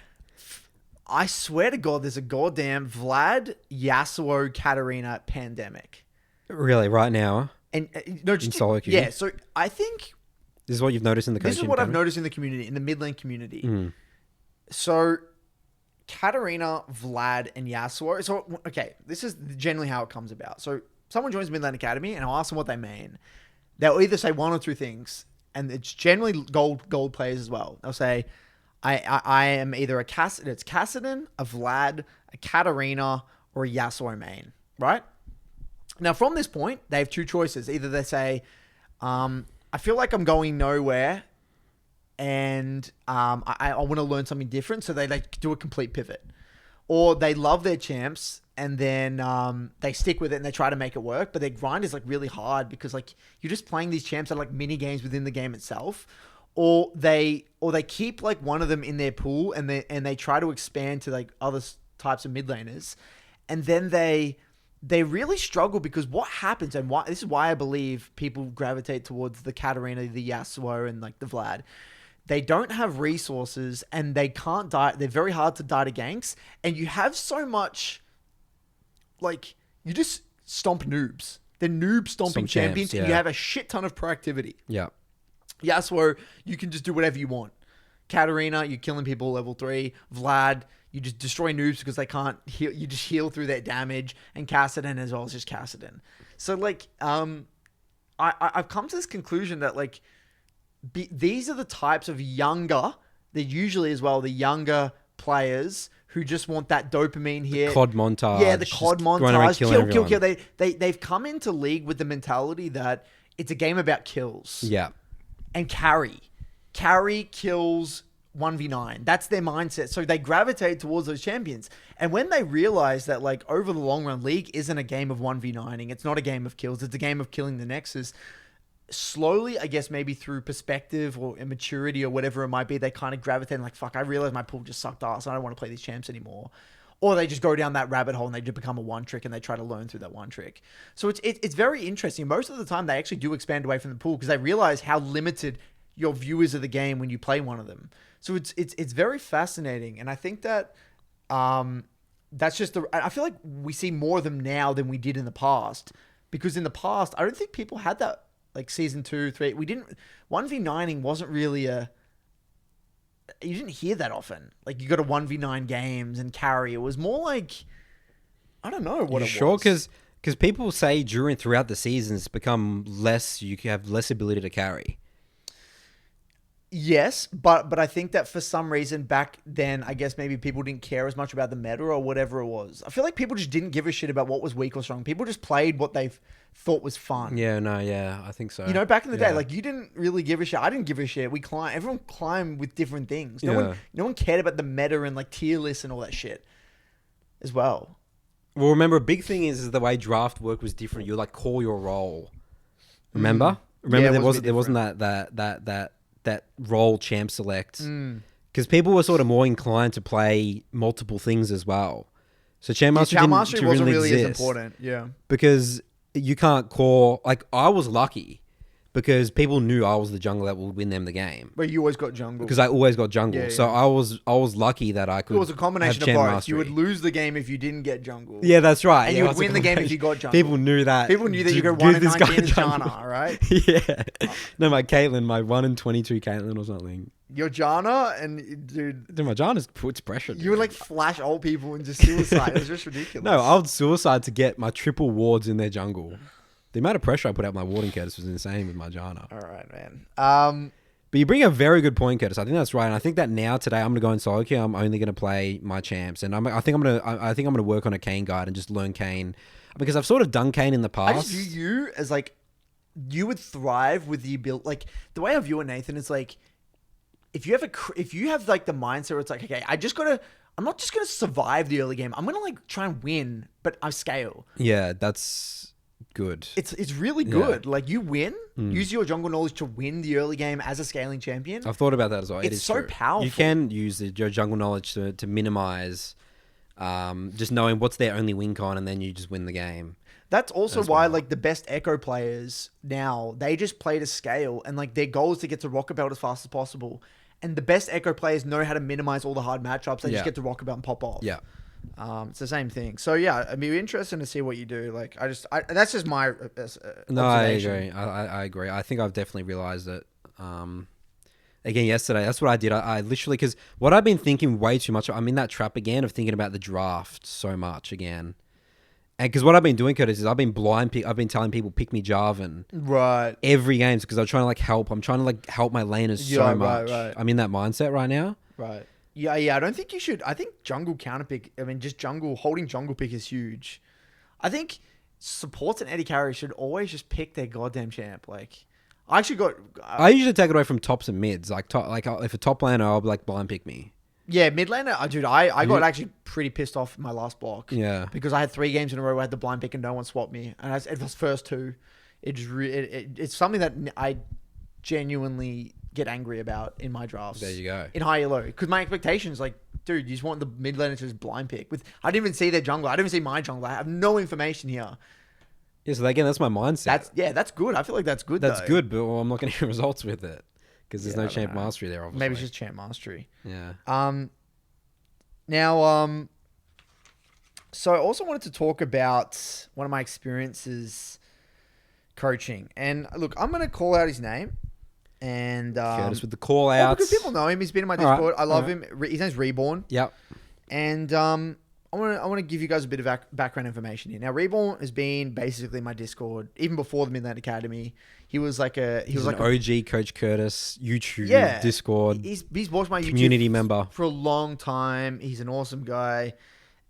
I swear to God, there's a goddamn Vlad, Yasuo, Katarina pandemic. Really, right now? And no, just in solo queue? Yeah, so I think this is what you've noticed in the This is what I've noticed in the community, in the mid lane community. So Katarina, Vlad, and Yasuo. So okay, this is generally how it comes about. So someone joins Mid Lane Academy, and I'll ask them what they mean. They'll either say one or two things, and it's generally gold players as well. They'll say, I am either it's Kassadin, a Vlad, a Katarina, or a Yasuo main, right? Now, from this point, they have two choices. Either they say, I feel like I'm going nowhere, and I want to learn something different, so they do a complete pivot. Or they love their champs, and then they stick with it, and they try to make it work, but their grind is like really hard because like you're just playing these champs at like mini games within the game itself. Or they keep like one of them in their pool, and they try to expand to like other types of mid laners, and then they really struggle because what happens, and this is why I believe people gravitate towards the Katarina, the Yasuo, and like the Vlad. They don't have resources, and they can't die. They're very hard to die to ganks, and you have so much, like, you just stomp noobs. They're noob stomping champions, and you have a shit ton of proactivity. Yeah. Yasuo, you can just do whatever you want. Katarina, you're killing people level 3. Vlad, you just destroy noobs because they can't heal. You just heal through their damage. And Kassadin as well is just Kassadin. So like, I've come to this conclusion that like, these are the types of they're usually as well the younger players who just want that dopamine hit. The COD montage. Yeah, the COD montage. Kill. They've come into League with the mentality that it's a game about kills. Yeah. And carry kills 1v9. That's their mindset. So they gravitate towards those champions. And when they realize that like over the long run, League isn't a game of 1v9ing. It's not a game of kills. It's a game of killing the Nexus. Slowly, I guess maybe through perspective or immaturity or whatever it might be, they kind of gravitate and like, fuck, I realize my pool just sucked ass. I don't want to play these champs anymore. Or they just go down that rabbit hole and they just become a one trick and they try to learn through that one trick. So it's very interesting. Most of the time they actually do expand away from the pool because they realize how limited your view is of the game when you play one of them. So it's very fascinating. And I think that that's just I feel like we see more of them now than we did in the past. Because in the past, I don't think people had that like season 2, 3. We didn't 1v9ing wasn't really you didn't hear that often. Like you got a 1v9 games and carry. It was more like, I don't know what it was. Sure, because people say throughout the seasons become less, you have less ability to carry. Yes, but I think that for some reason back then, I guess maybe people didn't care as much about the meta or whatever it was. I feel like people just didn't give a shit about what was weak or strong. People just played what they thought was fun. Yeah, I think so. You know, back in the day, like you didn't really give a shit. I didn't give a shit. Everyone climbed with different things. No one cared about the meta and like tier lists and all that shit as well. Well, remember, a big thing is the way draft work was different. You like call your role. Remember? Remember there wasn't that role champ select. Because people were sort of more inclined to play multiple things as well. So champ mastery wasn't really as important. Yeah. Because you can't call, like, I was lucky because people knew I was the jungler that would win them the game. But you always got jungle. Because I always got jungle. Yeah. So I was lucky that I could. It was a combination of both. Mastery. You would lose the game if you didn't get jungle. Yeah, that's right. And you would win the game if you got jungle. People knew that. People knew that you could 1 in 19 Janna, right? Yeah. No, my Caitlyn, my 1 in 22 Caitlyn or something. Your Janna and dude, my Janna puts pressure. You would like flash old people and just suicide. It was just ridiculous. No, I would suicide to get my triple wards in their jungle. The amount of pressure I put out my warding curse was insane with my Janna. All right, man. But you bring a very good point, Curtis. I think that's right, and I think that now today I'm gonna go in solo queue. I'm only gonna play my champs, and I think I'm gonna work on a Kane guide and just learn Kane because I've sort of done Kane in the I past. just view you as like you would thrive with the ability. Like the way I view it, Nathan, is like if you have like the mindset where it's like, okay, I'm not just gonna survive the early game. I'm gonna like try and win, but I scale. Yeah, that's good. It's really good. Like you win, use your jungle knowledge to win the early game as a scaling champion. I've thought about that as well. It's so true. powerful. You can use your jungle knowledge to minimize just knowing what's their only win con, and then you just win the game. That's also why like the best Echo players now, they just play to scale, and like their goal is to get to Rocket Belt as fast as possible. And the best Echo players know how to minimize all the hard matchups. They just get to Rocket Belt and pop off. Yeah. It's the same thing. So yeah, I'd be interested to see what you do. Like that's just my No, I observation. agree. I agree. I think I've definitely realized it. Again, yesterday, that's what I did. I literally, because what I've been thinking way too much, I'm in that trap again of thinking about the draft so much again. And because what I've been doing, Curtis, is I've been telling people pick me Jarvan Right. every game because I'm trying to like help. I'm trying to like help my laners so much. Right. I'm in that mindset right now. Right. Yeah. I don't think you should. I think jungle counterpick. I mean, just holding jungle pick is huge. I think supports and Eddie carry should always just pick their goddamn champ. Like, I actually got. I usually take it away from tops and mids. Like if a top laner, I'll be like blind pick me. Yeah, mid laner, dude. I got actually pretty pissed off in my last block. Yeah. Because I had 3 games in a row where I had the blind pick and no one swapped me, and it was first 2. It's something that I genuinely get angry about in my drafts. There you go. In high elo, because my expectations, like, dude, you just want the mid laner to just blind pick. I didn't even see their jungler. I didn't even see my jungler. I have no information here. Yeah, so again, that's my mindset. That's good. I feel like that's good. That's though. good, but I'm not getting results with it because there's no champ mastery there. Obviously, Maybe it's just champ mastery. Yeah. Now, so I also wanted to talk about one of my experiences coaching, and look, I'm going to call out his name, and Curtis with the call well, outs. because people know him. He's been in my Discord. Alright, I love him. His name's Reborn. Yep. And I want to give you guys a bit of background information here. Now, Reborn has been basically in my Discord even before the Midland Academy. He was like He's an OG Coach Curtis YouTube Discord. He's watched my community YouTube member for a long time. He's an awesome guy.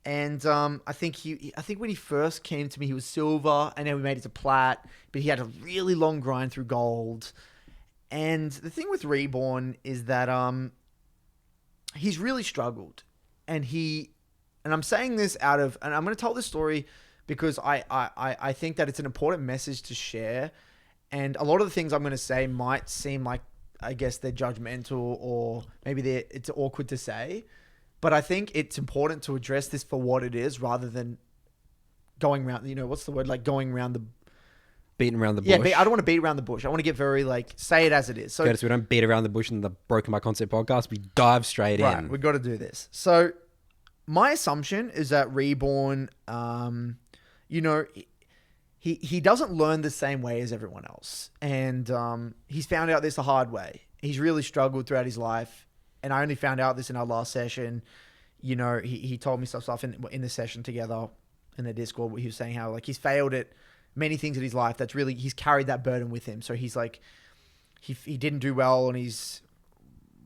And I think when he first came to me, he was silver, and then we made it to plat. But he had a really long grind through gold. And the thing with Reborn is that he's really struggled, and I'm saying this and I'm going to tell this story because I think that it's an important message to share. And a lot of the things I'm going to say might seem like, I guess, they're judgmental or maybe it's awkward to say. But I think it's important to address this for what it is rather than going around, what's the word? Like going around the... beating around the bush. Yeah, I don't want to beat around the bush. I want to get very, say it as it is. So, Curtis, we don't beat around the bush in the Broken by Concept podcast. We dive straight in. Right, we've got to do this. So my assumption is that Reborn, he doesn't learn the same way as everyone else. And he's found out this the hard way. He's really struggled throughout his life. And I only found out this in our last session. He told me stuff in the session together in the Discord where he was saying how like he's failed at many things in his life. That's really, he's carried that burden with him. So he's like, he didn't do well on his,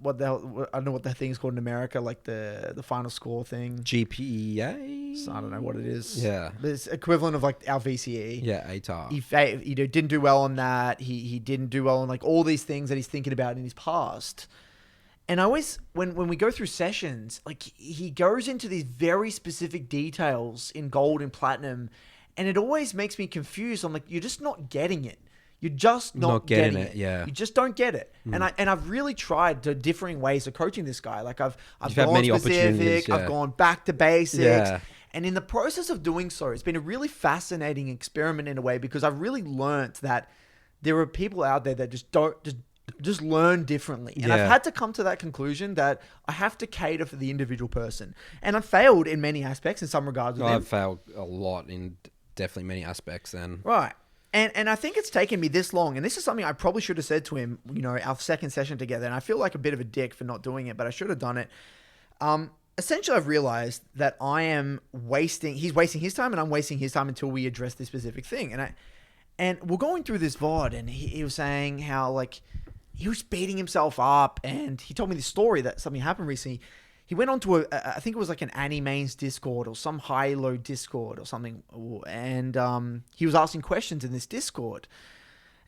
I don't know what the thing's called in America, like the final score thing. GPA? So I don't know what it is. Yeah. But it's equivalent of like our VCE. Yeah, ATAR. He didn't do well on that. He didn't do well on like all these things that he's thinking about in his past. And I always, when we go through sessions, like he goes into these very specific details in gold and platinum, and it always makes me confused. I'm like, you're just not getting it. You're just not getting it. Yeah. You just don't get it. And I've really tried the differing ways of coaching this guy. Like I've gone many specific, yeah. I've gone back to basics. Yeah. And in the process of doing so, it's been a really fascinating experiment in a way, because I've really learnt that there are people out there that just learn differently. And I've had to come to that conclusion that I have to cater for the individual person. And I've failed in many aspects in some regards with I've them. failed a lot in definitely many aspects then. Right. And I think it's taken me this long, and this is something I probably should have said to him, our second session together, and I feel like a bit of a dick for not doing it, but I should have done it. Essentially, I've realized that he's wasting his time, and I'm wasting his time until we address this specific thing. And we're going through this VOD, and he was saying how, like, he was beating himself up, and he told me this story that something happened recently. He went on to I think it was like an Animains Discord or some Halo Discord or something, and he was asking questions in this Discord,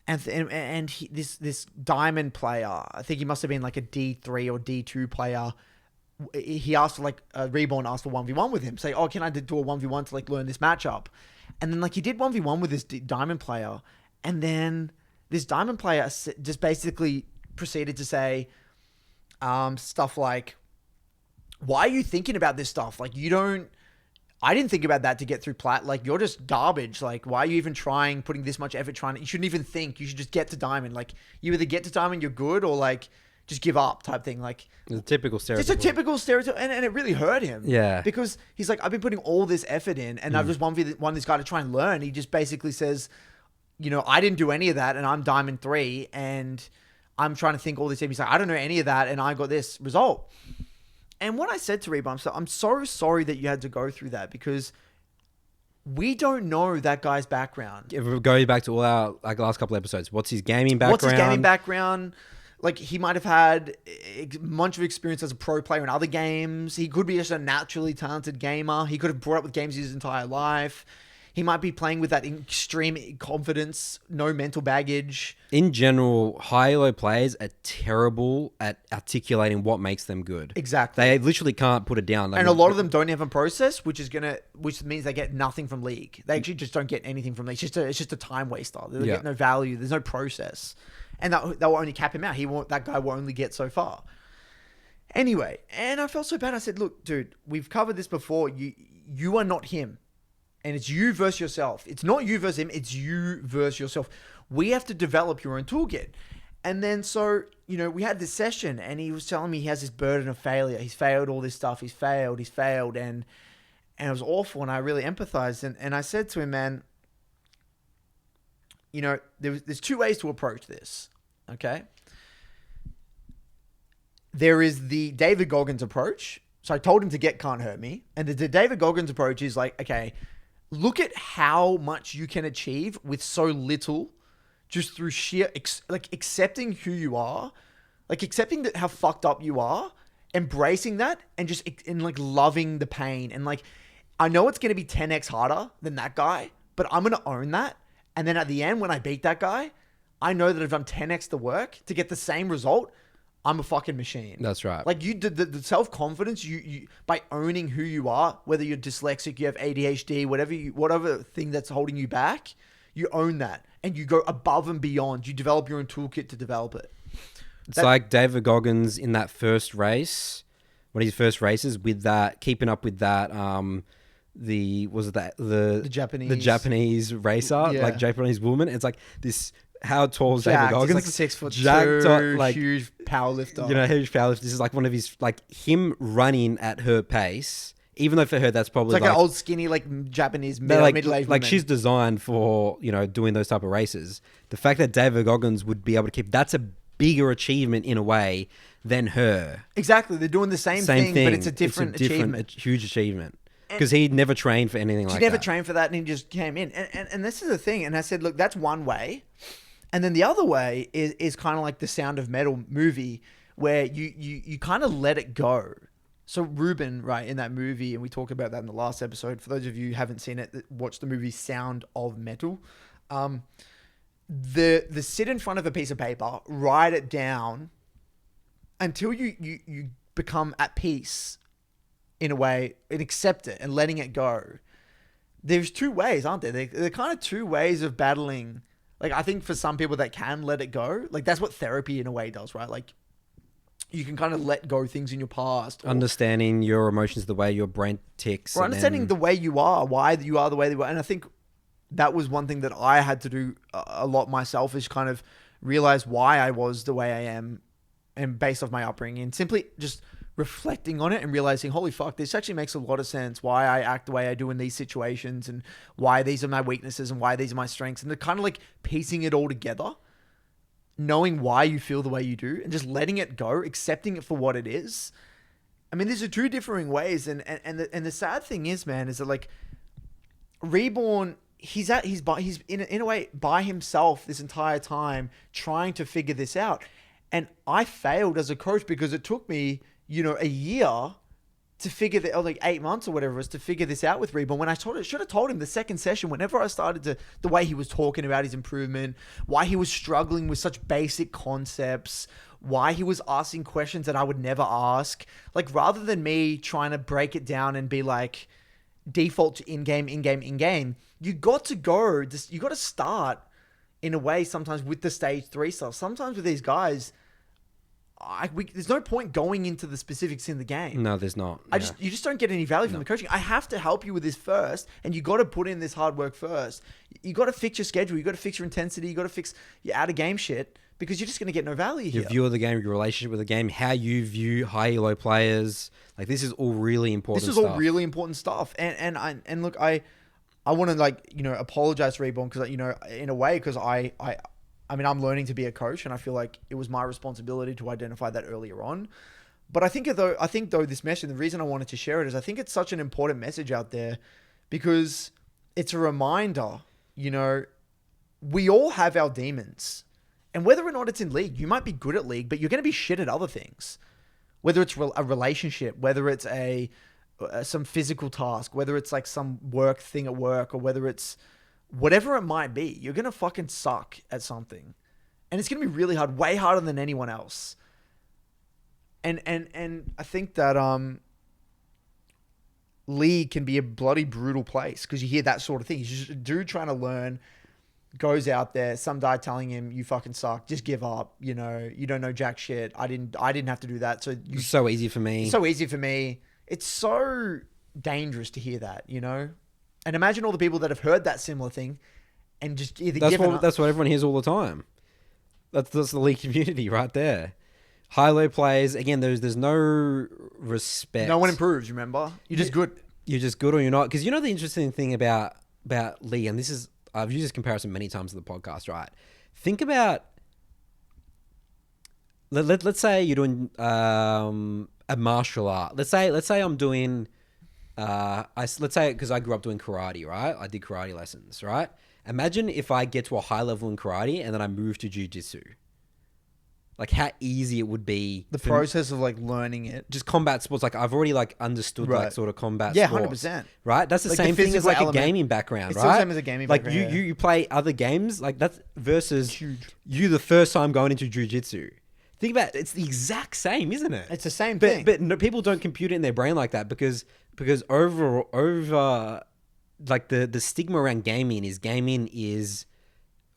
and this Diamond player, I think he must have been like a D3 or D2 player. He asked for like Reborn asked for 1v1 with him, say, oh, can I do a 1v1 to like learn this matchup? And then like he did 1v1 with this Diamond player, and then this Diamond player just basically proceeded to say stuff like, why are you thinking about this stuff? Like, I didn't think about that to get through plat. Like, you're just garbage. Like, why are you even putting this much effort you shouldn't even think. You should just get to Diamond. Like, you either get to Diamond, you're good, or like, just give up type thing. Like, it's a typical stereotype. It's a typical stereotype. And it really hurt him. Yeah. Because he's like, I've been putting all this effort in, and I've just won this guy to try and learn. He just basically says, I didn't do any of that, and I'm Diamond 3, and I'm trying to think all this. He's like, I don't know any of that, and I got this result. And what I said to Reba, I'm so sorry that you had to go through that, because we don't know that guy's background. If we're going back to all our last couple episodes, what's his gaming background? Like, he might have had a bunch of experience as a pro player in other games. He could be just a naturally talented gamer. He could have brought up with games his entire life. He might be playing with that extreme confidence, no mental baggage. In general, high-low players are terrible at articulating what makes them good. Exactly. They literally can't put it down. And a lot of them don't have a process, which means they get nothing from League. They actually just don't get anything from League. It's just a time waster. They get no value. There's no process. And that will only cap him out. That guy will only get so far. Anyway, and I felt so bad. I said, look, dude, we've covered this before. You are not him. And it's you versus yourself. It's not you versus him. It's you versus yourself. We have to develop your own toolkit. And then so, we had this session, and he was telling me he has this burden of failure. He's failed all this stuff. He's failed. And it was awful. And I really empathized. And I said to him, man, there's two ways to approach this. Okay. There is the David Goggins approach. So I told him to get Can't Hurt Me. And the David Goggins approach is like, okay, look at how much you can achieve with so little, just through sheer, accepting who you are, accepting how fucked up you are, embracing that, and just loving the pain. And I know it's going to be 10x harder than that guy, but I'm going to own that. And then at the end, when I beat that guy, I know that I've done 10x the work to get the same result. I'm a fucking machine. That's right. You did the self-confidence, you by owning who you are, whether you're dyslexic, you have ADHD, whatever thing that's holding you back, you own that. And you go above and beyond. You develop your own toolkit to develop it. It's like David Goggins in that first race, one of his first races, with that, keeping up with that, the Japanese racer, Japanese woman. It's like this. How tall is David Goggins? He's 6 foot two, huge powerlifter. Huge powerlifter. This is one of his, him running at her pace. Even though for her, that's probably it's an old skinny, Japanese middle-aged woman. She's designed for, doing those type of races. The fact that David Goggins would be able to that's a bigger achievement in a way than her. Exactly. They're doing the same thing, but it's a different achievement. Huge achievement. Because he never trained for anything like that. He never trained for that, and he just came in. And this is the thing. And I said, look, that's one way. And then the other way is kind of like the Sound of Metal movie, where you kind of let it go. So Ruben, right, in that movie, and we talked about that in the last episode. For those of you who haven't seen it, watch the movie Sound of Metal. The sit in front of a piece of paper, write it down until you become at peace in a way, and accept it and letting it go. There's two ways, aren't there? They're kind of two ways of battling. I think for some people that can let it go, that's what therapy in a way does, right? You can kind of let go things in your past. Understanding your emotions, the way your brain ticks. Or understanding the way you are, why you are the way you are. And I think that was one thing that I had to do a lot myself, is kind of realize why I was the way I am, and based off my upbringing, and simply just reflecting on it and realizing, holy fuck, this actually makes a lot of sense, why I act the way I do in these situations, and why these are my weaknesses and why these are my strengths. And they're kind of piecing it all together, knowing why you feel the way you do, and just letting it go, accepting it for what it is. I mean, these are two differing ways. And the sad thing is, man, is that Reborn, he's in a way by himself this entire time, trying to figure this out. And I failed as a coach because it took me, a year to figure that, or like 8 months or whatever it was, to figure this out with Reborn. When I should have told him the second session, whenever I started the way he was talking about his improvement, why he was struggling with such basic concepts, why he was asking questions that I would never ask. Like, rather than me trying to break it down and be like, default to in-game, you got to start in a way sometimes with the stage 3 stuff. Sometimes with these guys, there's no point going into the specifics in the game. No, there's not. You just don't get any value from the coaching. I have to help you with this first, and you got to put in this hard work first. You got to fix your schedule. You got to fix your intensity. You got to fix your out of game shit, because you're just going to get no value here. Your view of the game, your relationship with the game, how you view high low players. Like, this is all really important. This is all really important stuff. And look, I want to apologize to Reborn, because in a way, because I'm learning to be a coach, and I feel like it was my responsibility to identify that earlier on. But I think though this message, the reason I wanted to share it is I think it's such an important message out there, because it's a reminder, we all have our demons, and whether or not it's in League, you might be good at League, but you're going to be shit at other things. Whether it's a relationship, whether it's some physical task, whether it's like some work thing at work, or whether it's whatever it might be, you're going to fucking suck at something. And it's going to be really hard, way harder than anyone else. And I think that League can be a bloody brutal place, because you hear that sort of thing. He's just a dude trying to learn, goes out there, some guy telling him, you fucking suck, just give up, you don't know jack shit. I didn't have to do that. So it's so easy for me. It's so dangerous to hear that, And imagine all the people that have heard that similar thing and just either That's what everyone hears all the time. That's the League community right there. High-low plays, again, there's no respect. No one improves, remember? You're just good. You're just good or you're not. Because the interesting thing about League, and this is, I've used this comparison many times in the podcast, right? Think about, let's say you're doing a martial art. Let's say I'm doing... let's say, because I grew up doing karate, right? I did karate lessons, right? Imagine if I get to a high level in karate and then I move to jiu-jitsu. Like, how easy it would be. The process of like learning it. Just combat sports. Like, I've already like understood like sort of combat sports. Yeah, 100%. Right? That's the same thing as like a gaming background, right? It's the same as a gaming background. Like, you play other games, like that's versus you the first time going into jiu-jitsu. Think about it, it's the exact same, isn't it? It's the same thing. But no, people don't compute it in their brain like that, because over like the stigma around gaming is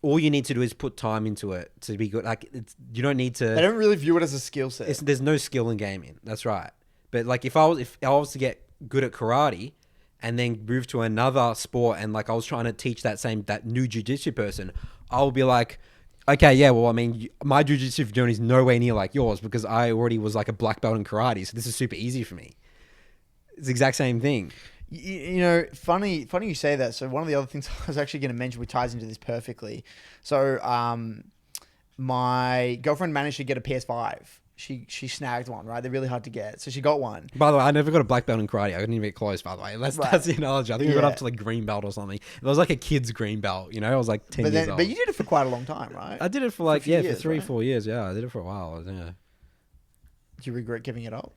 all you need to do is put time into it to be good. Like, you don't need to. They don't really view it as a skill set. There's no skill in gaming. That's right. But like, if I was to get good at karate and then move to another sport, and like I was trying to teach that new jiu-jitsu person, I would be like, okay, yeah, well, I mean, my jiu-jitsu journey is nowhere near like yours, because I already was like a black belt in karate, so this is super easy for me. It's the exact same thing. Funny you say that. So one of the other things I was actually going to mention, which ties into this perfectly. So my girlfriend managed to get a PS5. She snagged one, right? They're really hard to get. So she got one. By the way, I never got a black belt in karate. I didn't even get close, by the way. That's the analogy. I think I got up to like green belt or something. It was like a kid's green belt, I was like 10 years old. But you did it for quite a long time, right? I did it for like, for 3 or 4 years. Yeah, I did it for a while. Yeah. Do you regret giving it up?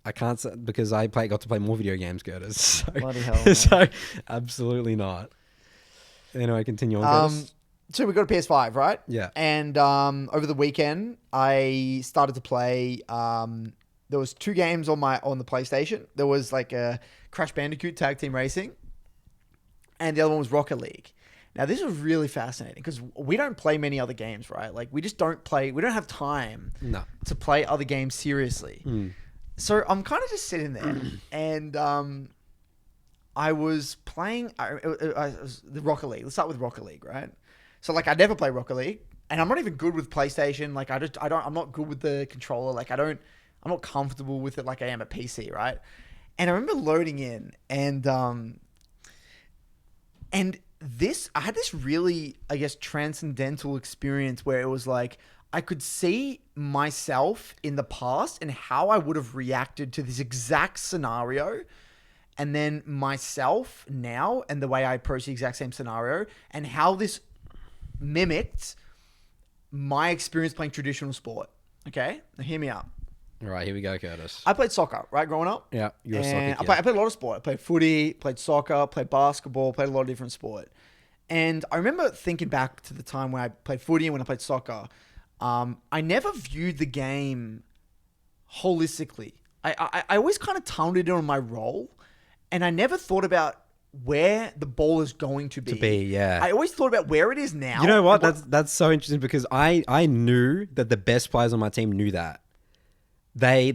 I can't say, because I got to play more video games, Curtis. So, bloody hell, man. So absolutely not. Anyway, continue on, Curtis. So we got a PS5, right? Yeah. And over the weekend, I started to play. There was 2 games on the PlayStation. There was like a Crash Bandicoot Tag Team Racing, and the other one was Rocket League. Now, this was really fascinating, because we don't play many other games, right? Like, we just don't play. We don't have time to play other games seriously. So I'm kind of just sitting there, and I was playing the Rocket League. Let's start with Rocket League, right? So like, I never play Rocket League, and I'm not even good with PlayStation. Like, I'm not good with the controller. Like, I'm not comfortable with it like I am a PC, right? And I remember loading in, and I had this really, I guess, transcendental experience where it was like, I could see myself in the past and how I would have reacted to this exact scenario, and then myself now and the way I approach the exact same scenario, and how this mimicked my experience playing traditional sport. Okay, now hear me out. All right, here we go, Curtis. I played soccer, right, growing up. Yeah, you're a And soccer kid. I played a lot of sport. I played footy, played soccer, played basketball, played a lot of different sport. And I remember thinking back to the time when I played footy and when I played soccer. I never viewed the game holistically. I always kind of tunneled in on my role, and I never thought about where the ball is going to be. Yeah. I always thought about where it is now. You know what? That's so interesting because I knew that the best players on my team knew that. They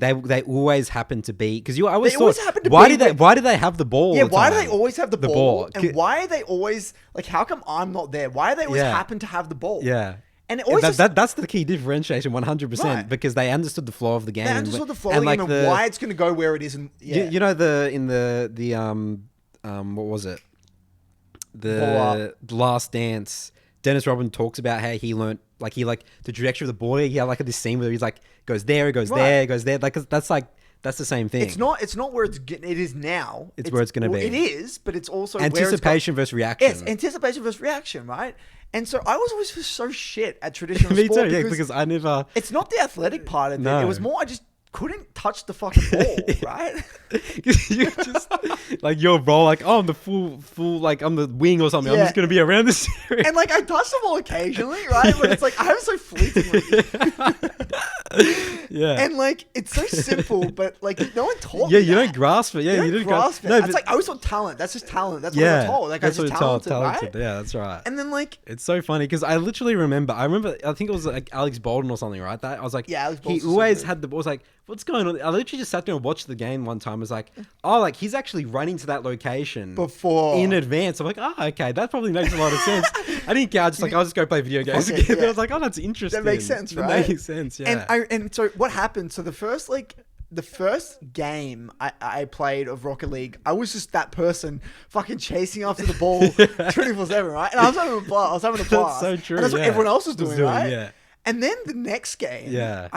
always happen to be because I always thought why do they have the ball? Yeah, all the why do time? they always have the ball? And why are they always like? How come I'm not there? Why do they always happen to have the ball? Yeah. And it always that's the key differentiation, 100%, Right. because they understood the flow of the game. They understood the flow of the game and why it's going to go where it is. And you know what was it? The Last Dance. Dennis Rodman talks about how he learned the trajectory of the ball. He had this scene where he's like goes there, goes there, goes there. That's the same thing. It's not where it is now. It's where it's going to be. It is, but it's also anticipation versus reaction. Yes, anticipation versus reaction, right? And so I was always so shit at traditional Me sport. too, because I never. It's not the athletic part of it. No. It was more I just couldn't touch the fucking ball, right? You just your role, I'm the full, I'm the wing or something. Yeah. I'm just gonna be around this area. And I touch the ball occasionally, right? But it's I have so fleetingly. Yeah. And it's so simple, but no one taught Yeah, me you that. don't grasp it. Yeah, you didn't grasp it. No, It's I always thought talent. That's just talent. That's what I'm told. that's I'm just talented, right? Yeah, that's right. And then it's so funny because I literally remember. I think it was Alex Bolden or something, right? That I was like, Yeah, Alex he Bolden's so always good. had the ball. I was like, what's going on? I literally just sat there and watched the game one time. I was like, he's actually running to that location Before. in advance. I'm like, okay, that probably makes a lot of sense. I didn't care. I'll just go play video games Okay, again. yeah. I was like, that's interesting. That makes sense, right? That makes sense. Yeah. And so what happened? So the first game I played of Rocket League, I was just that person fucking chasing after the ball 24/7, right? And I was having a blast. I was having a blast. That's so true. And that's what yeah. everyone else was doing, right? Yeah. And then the next game, Yeah.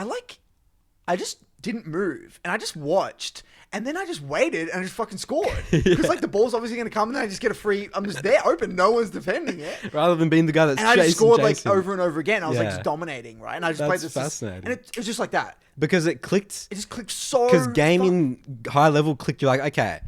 I just didn't move and I just watched. And then I just waited and I just fucking scored. Because the ball's obviously going to come and then I just get a free. I'm just there open. No one's defending it. Rather than being the guy that's And I just chasing, scored chasing. over and over again. I was Yeah. just dominating, right? And I just played That's this. fascinating. And it was just like that. Because it clicked. It just clicked so. Because gaming high level clicked. You're like, okay,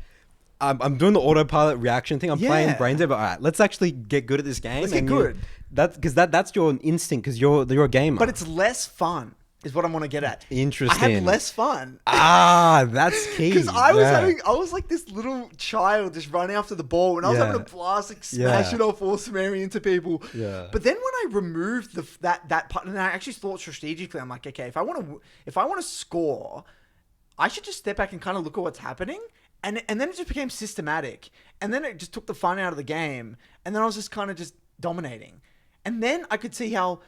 I'm doing the autopilot reaction thing. I'm playing brain dead, but all right, let's actually get good at this game. Let's get good. That's your instinct because you're a gamer. But it's less fun, is what I want to get at. Interesting. I had less fun. That's key. Because I was like this little child just running after the ball and I was having a blast, smashing off or smearing into people. Yeah. But then when I removed that part, and I actually thought strategically, I'm like, okay, if I want to score, I should just step back and kind of look at what's happening. And then it just became systematic. And then it just took the fun out of the game. And then I was just kind of just dominating. And then I could see how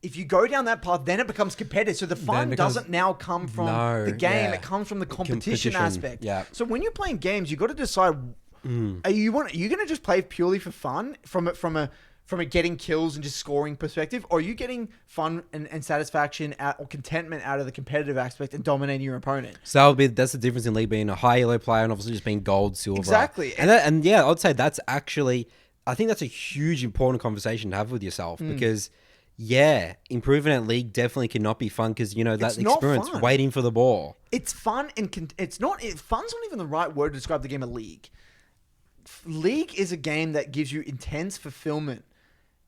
if you go down that path, then it becomes competitive. So the fun doesn't now come from the game. It comes from the competition aspect. Yeah. So when you're playing games, you got to decide, are you going to just play purely for fun from a getting kills and just scoring perspective? Or are you getting fun and satisfaction or contentment out of the competitive aspect and dominating your opponent? So that's the difference in League being a high elo player and obviously just being gold, silver. Exactly. And yeah, I'd say that's actually, I think that's a huge important conveation to have with yourself because improving at League definitely cannot be fun because, that It's not experience fun. waiting for the ball. It's fun and fun's not even the right word to describe the game of League. League is a game that gives you intense fulfillment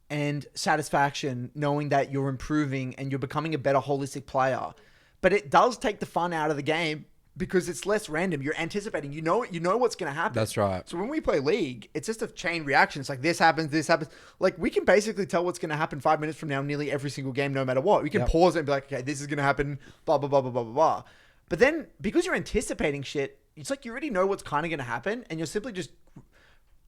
and satisfaction knowing that you're improving and you're becoming a better holistic player. But it does take the fun out of the game because it's less random. You're anticipating. You know what's going to happen. That's right. So when we play League, it's just a chain reaction. It's like this happens, this happens. Like we can basically tell what's going to happen 5 minutes from now nearly every single game no matter what. We can pause it and be like, okay, this is going to happen, blah, blah, blah, blah, blah, blah, blah. But then because you're anticipating shit, it's like you already know what's kind of going to happen and you're simply just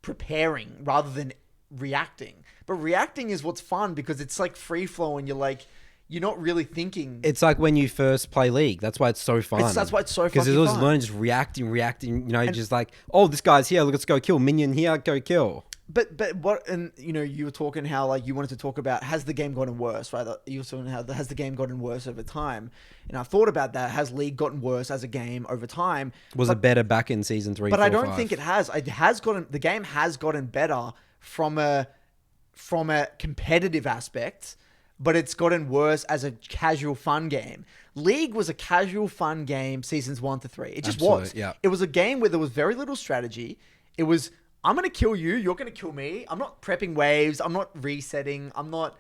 preparing rather than reacting. But reacting is what's fun because it's like free flow and you're not really thinking. It's like when you first play League. That's why it's so fun. That's why it's so because fucking there's always fun. learning, just reacting. Just like, oh, this guy's here. Let's go kill. Minion here. Go kill. But what, and you were talking how you wanted to talk about has the game gotten worse, right? You were talking how has the game gotten worse over time, and I thought about that. Has League gotten worse as a game over time? Was it better back in season 3? But 4, I don't 5? think it has. It has gotten. The game has gotten better from a competitive aspect. but it's gotten worse as a casual fun game. League was a casual fun game seasons 1 to 3. It just was. Yeah. It was a game where there was very little strategy. It was, I'm going to kill you, you're going to kill me. I'm not prepping waves. I'm not resetting. I'm not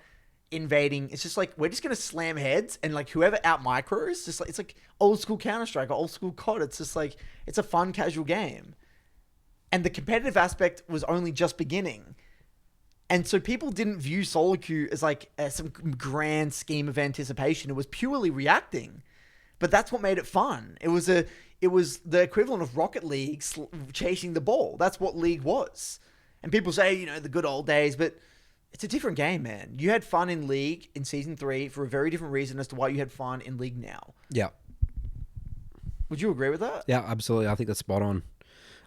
invading. It's just like, we're just going to slam heads, and like whoever out micros, just like, it's like old school Counter-Strike or old school COD. It's just like, it's a fun casual game. And the competitive aspect was only just beginning. And so people didn't view solo queue as like some grand scheme of anticipation. It was purely reacting. But that's what made it fun. It was the equivalent of Rocket League chasing the ball. That's what League was. And people say, you know, the good old days, but it's a different game, man. You had fun in League in Season 3 for a very different reason as to why you had fun in League now. Yeah. Would you agree with that? Yeah, absolutely. I think that's spot on.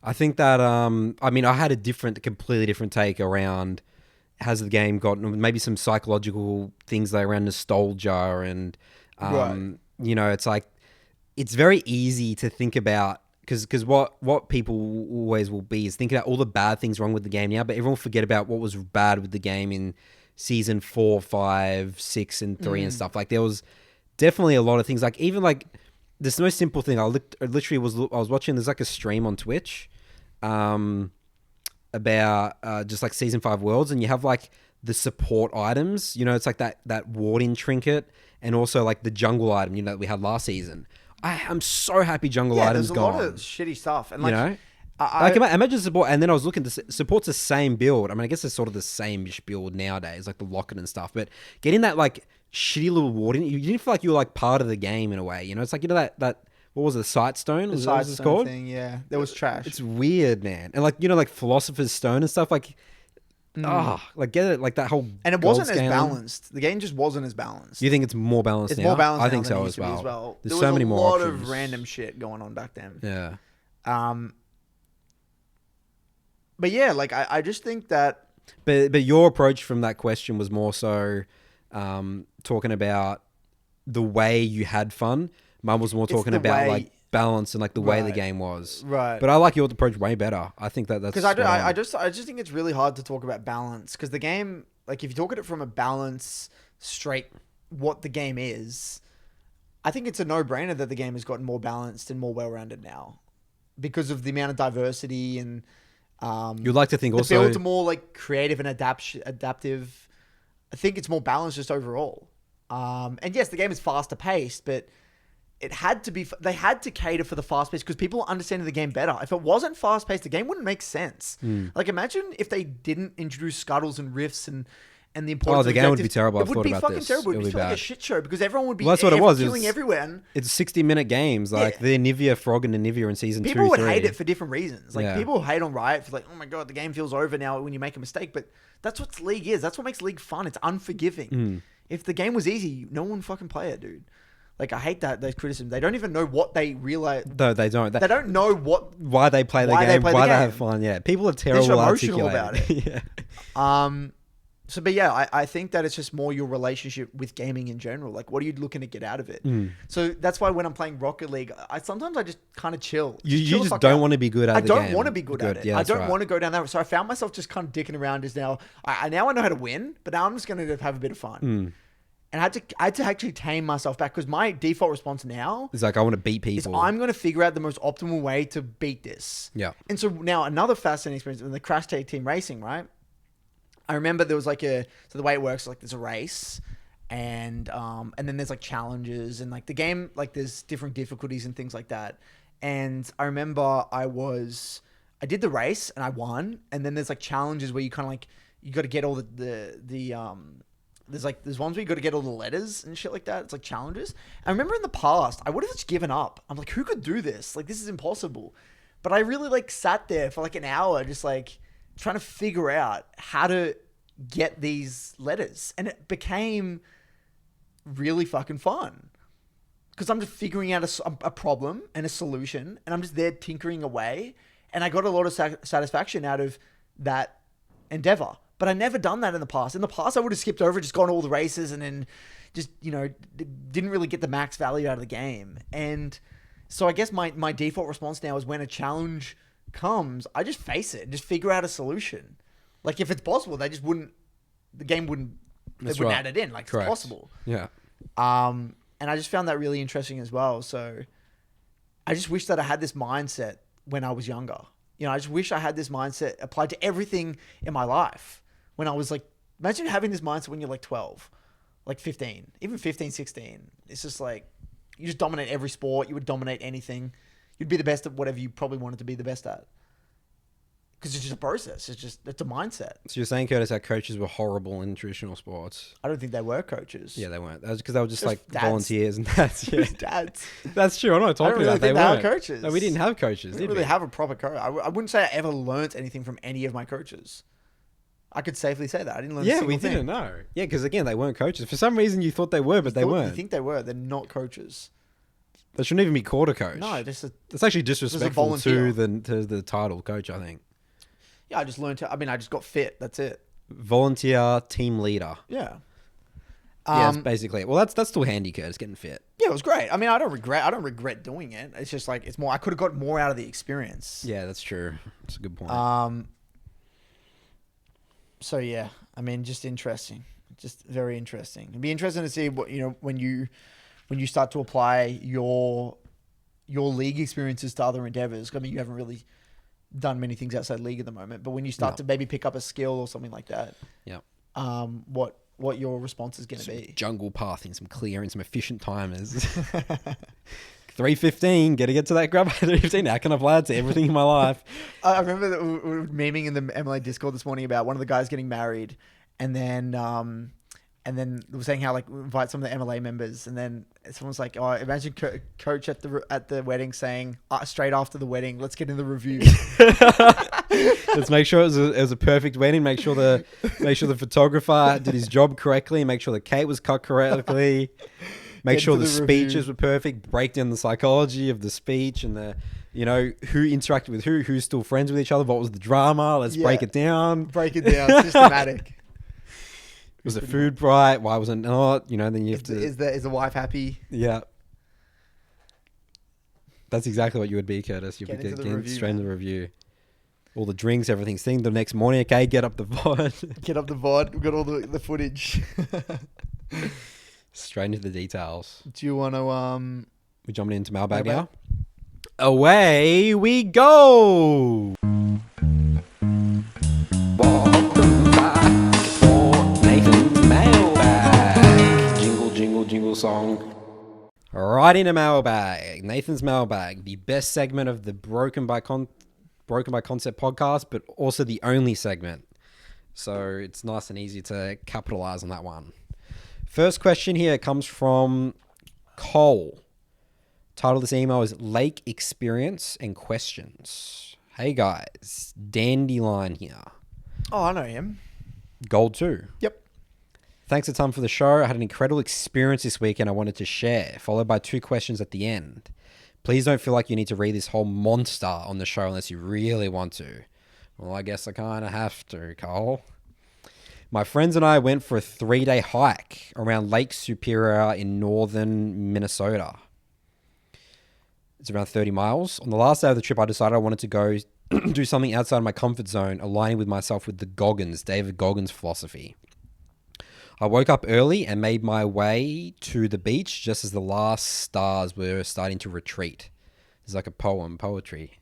I think that, I mean, I had a completely different take around, has the game gotten maybe some psychological things like around nostalgia and, Right. you know, it's like, it's very easy to think about, because what people always will be is think about all the bad things wrong with the game now, but everyone will forget about what was bad with the game in season 4, 5, 6, and 3 and stuff. Like, there was definitely a lot of things, like even like this most simple thing. I was watching, there's like a stream on Twitch about just like season 5 worlds, and you have like the support items, you know, it's like that warding trinket, and also like the jungle item, you know, that we had last season. I'm so happy jungle items there's a gone. lot of shitty stuff. And You like, know? Like imagine support, and then I was looking to support's the same build. I mean, I guess it's sort of the same-ish build nowadays, like the locket and stuff. But getting that like shitty little warding, you didn't feel like you were like part of the game in a way. You know, it's like, you know, that what was it, the sight stone? the Is that what it's side called? thing, yeah. That was trash. It's weird, man. And like, you know, like Philosopher's Stone and stuff, like like get it, like that whole And it gold wasn't as scaling. balanced. The game just wasn't as balanced. You think it's more balanced It's now? more balanced I now think than it so used to be as well. There's There so was many a more lot options. of random shit going on back then. Yeah. But yeah, like I just think that But your approach from that question was more so talking about the way you had fun. Mum was more talking the about way- like balance and like the way the Right. game was. Right. But I like your approach way better. I think that's because spot on. I just think it's really hard to talk about balance, because the game, like if you talk at it from a balance straight what the game is, I think it's a no-brainer that the game has gotten more balanced and more well-rounded now because of the amount of diversity, and You'd like to think the also builds are more like creative and adaptive. I think it's more balanced just overall. And yes, the game is faster paced, but it had to be. They had to cater for the fast pace because people are understanding the game better. If it wasn't fast paced, the game wouldn't make sense. Like imagine if they didn't introduce scuttles and rifts and the importance. the of game would be objectives. terrible. It I've would thought be about fucking this. terrible. It It would would feel be like a bad. shit show because everyone would be. Well, that's what it was. It killing was- everywhere. And it's 60-minute games, like the Nivea Frog and the Nivea in season 2, people would 3. hate it for different reasons. Like Yeah. people hate on Riot for like, oh my god, the game feels over now when you make a mistake. But that's what League is. That's what makes League fun. It's unforgiving. If the game was easy, no one would fucking play it, dude. Like I hate those criticisms. They don't even know what they realize. No, they don't. They don't know Why they play the why they game, play the why they game. have fun. Yeah, people are They're terrible so at emotional about articulating. it. Yeah. So, but yeah, I think that it's just more your relationship with gaming in general. Like, what are you looking to get out of it? So that's why when I'm playing Rocket League, sometimes I just kind of chill. You chill the just fuck don't out. want to be good at I the don't game. want to be good at it. Yeah, I that's don't right. want to go down that. So I found myself just kind of dicking around. Is now I now I know how to win, but now I'm just going to have a bit of fun. And I had to actually tame myself back because my default response now It's like, I want to beat is people. I'm going to figure out the most optimal way to beat this. Yeah. And so now another fascinating experience in the Crash Team Racing, right? I remember there was like so the way it works, like there's a race and then there's like challenges and like the game, like there's different difficulties and things like that. And I remember I did the race and I won. And then there's like challenges where you kind of like, you got to get all there's ones where you got to get all the letters and shit like that. It's like challenges. I remember in the past, I would have just given up. I'm like, who could do this? Like, this is impossible. But I really like sat there for like an hour, just like trying to figure out how to get these letters. And it became really fucking fun. Because I'm just figuring out a problem and a solution. And I'm just there tinkering away. And I got a lot of satisfaction out of that endeavor. But I never done that in the past. In the past, I would have skipped over, just gone to all the races and then just, didn't really get the max value out of the game. And so I guess my default response now is when a challenge comes, I just face it and just figure out a solution. Like if it's possible, the game wouldn't They wouldn't add it in. Like, Correct. it's possible. Yeah. And I just found that really interesting as well. So I just wish that I had this mindset when I was younger. You know, I just wish I had this mindset applied to everything in my life when I was like, imagine having this mindset when you're like 12, like 15, even 15, 16. It's just like, you just dominate every sport. You would dominate anything. You'd be the best at whatever you probably wanted to be the best at. Because it's just a process. It's a mindset. So you're saying, Curtis, that coaches were horrible in traditional sports? I don't think they were coaches. Yeah, they weren't. That was because they were just like dads. volunteers and dads. Yeah. Dads. That's true. I'm not talking really about think they they weren't. were coaches. No, we didn't have coaches. I Did didn't really we? have a proper coach. I wouldn't say I ever learnt anything from any of my coaches. I could safely say that. I didn't learn a Yeah, single we thing. didn't know. Yeah, because again, they weren't coaches. For some reason, you thought they were, but they weren't. You think they were. They're not coaches. They shouldn't even be called a coach. No, just That's actually disrespectful volunteer. to the title coach, I think. yeah, I just learned I just got fit. That's it. Volunteer team leader. Yeah. Yeah, that's basically it. Well, that's still handy, Curtis, getting fit. Yeah, it was great. I mean, I don't regret doing it. It's just like, it's more, I could have got more out of the experience. Yeah, that's true. That's a good point. So yeah, I mean, just interesting. Just very interesting. It'd be interesting to see what, you know, when you start to apply your league experiences to other endeavors. I mean, you haven't really done many things outside league at the moment, but when you start to maybe pick up a skill or something like that, yeah. What your response is going to be? Jungle pathing, some clearing, some efficient timers. 3:15, gotta get to that grab at 3:15. How can I apply it to everything in my life? I remember that we were memeing in the MLA Discord this morning about one of the guys getting married, and then we were saying how, like, we invite some of the MLA members, and then someone's like, "Oh, imagine coach at the wedding saying straight after the wedding, let's get in the review." Let's make sure it was a perfect wedding. Make sure the photographer did his job correctly. Make sure the cake was cut correctly. Make sure the speeches were perfect. Break down the psychology of the speech and the, you know, who interacted with who's still friends with each other. What was the drama? Let's break it down. Break it down. Systematic. Was the food bright? Why was it not? You know, then you have to. Is the wife happy? Yeah. That's exactly what you would be, Curtis. You'd be getting straight into the review. All the drinks, everything's thing. The next morning, okay, get up the VOD. Get up the VOD. We've got all the footage. Straight into the details. Do you want to We're jumping into Mailbag now. Away we go. Welcome back for Nathan's Mailbag. Jingle song. Right into Mailbag. Nathan's Mailbag, the best segment of the Broken by Concept podcast, but also the only segment. So it's nice and easy to capitalize on that one. First question here comes from Cole. Title of this email is Lake Experience and Questions. Hey guys, Dandelion here. Oh, I know him. Gold 2. Yep. Thanks a ton for the show. I had an incredible experience this weekend I wanted to share, followed by 2 questions at the end. Please don't feel like you need to read this whole monster on the show unless you really want to. Well, I guess I kind of have to, Cole. My friends and I went for a 3-day hike around Lake Superior in northern Minnesota. It's around 30 miles. On the last day of the trip, I decided I wanted to go do something outside my comfort zone, aligning with myself with David Goggins philosophy. I woke up early and made my way to the beach just as the last stars were starting to retreat. It's like a poetry.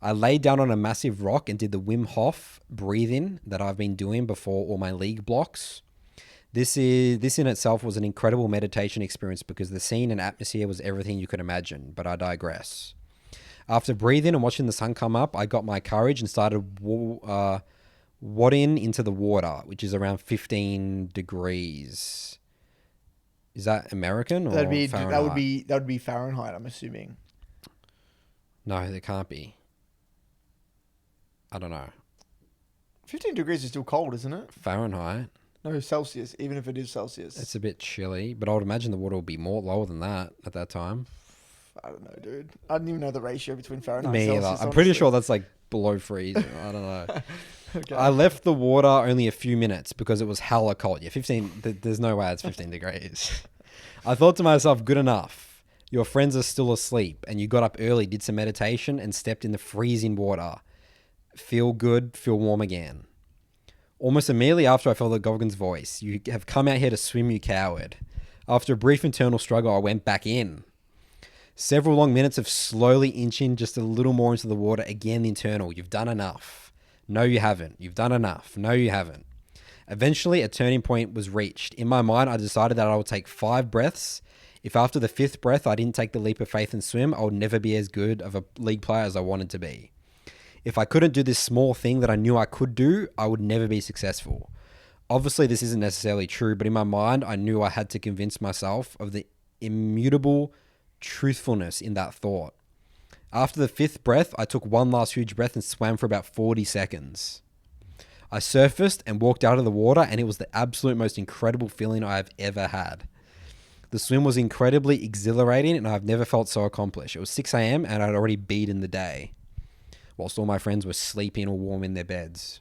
I laid down on a massive rock and did the Wim Hof breathe-in that I've been doing before all my league blocks. This in itself was an incredible meditation experience because the scene and atmosphere was everything you could imagine, but I digress. After breathing and watching the sun come up, I got my courage and started wadding into the water, which is around 15 degrees. Is that American or Fahrenheit? That would be Fahrenheit, I'm assuming. No, there can't be. I don't know. 15 degrees is still cold, isn't it? Fahrenheit. No, Celsius, even if it is Celsius. It's a bit chilly, but I would imagine the water will be more lower than that at that time. I don't know, dude. I didn't even know the ratio between Fahrenheit Me and either. Celsius. I'm pretty sure that's like below freezing. I don't know. Okay. I left the water only a few minutes because it was hella cold. Yeah, 15. There's no way it's 15 degrees. I thought to myself, good enough. Your friends are still asleep, and you got up early, did some meditation, and stepped in the freezing water. Feel good, feel warm again. Almost immediately after I felt the Goggins voice, "You have come out here to swim, you coward." After a brief internal struggle, I went back in. Several long minutes of slowly inching just a little more into the water. Again, the internal, "You've done enough." "No, you haven't." "You've done enough." "No, you haven't." Eventually, a turning point was reached. In my mind, I decided that I would take 5 breaths. If after the 5th breath I didn't take the leap of faith and swim, I would never be as good of a league player as I wanted to be. If I couldn't do this small thing that I knew I could do, I would never be successful. Obviously, this isn't necessarily true, but in my mind, I knew I had to convince myself of the immutable truthfulness in that thought. After the 5th breath, I took one last huge breath and swam for about 40 seconds. I surfaced and walked out of the water, and it was the absolute most incredible feeling I have ever had. The swim was incredibly exhilarating, and I've never felt so accomplished. It was 6 a.m. and I'd already beaten the day, whilst all my friends were sleeping or warm in their beds.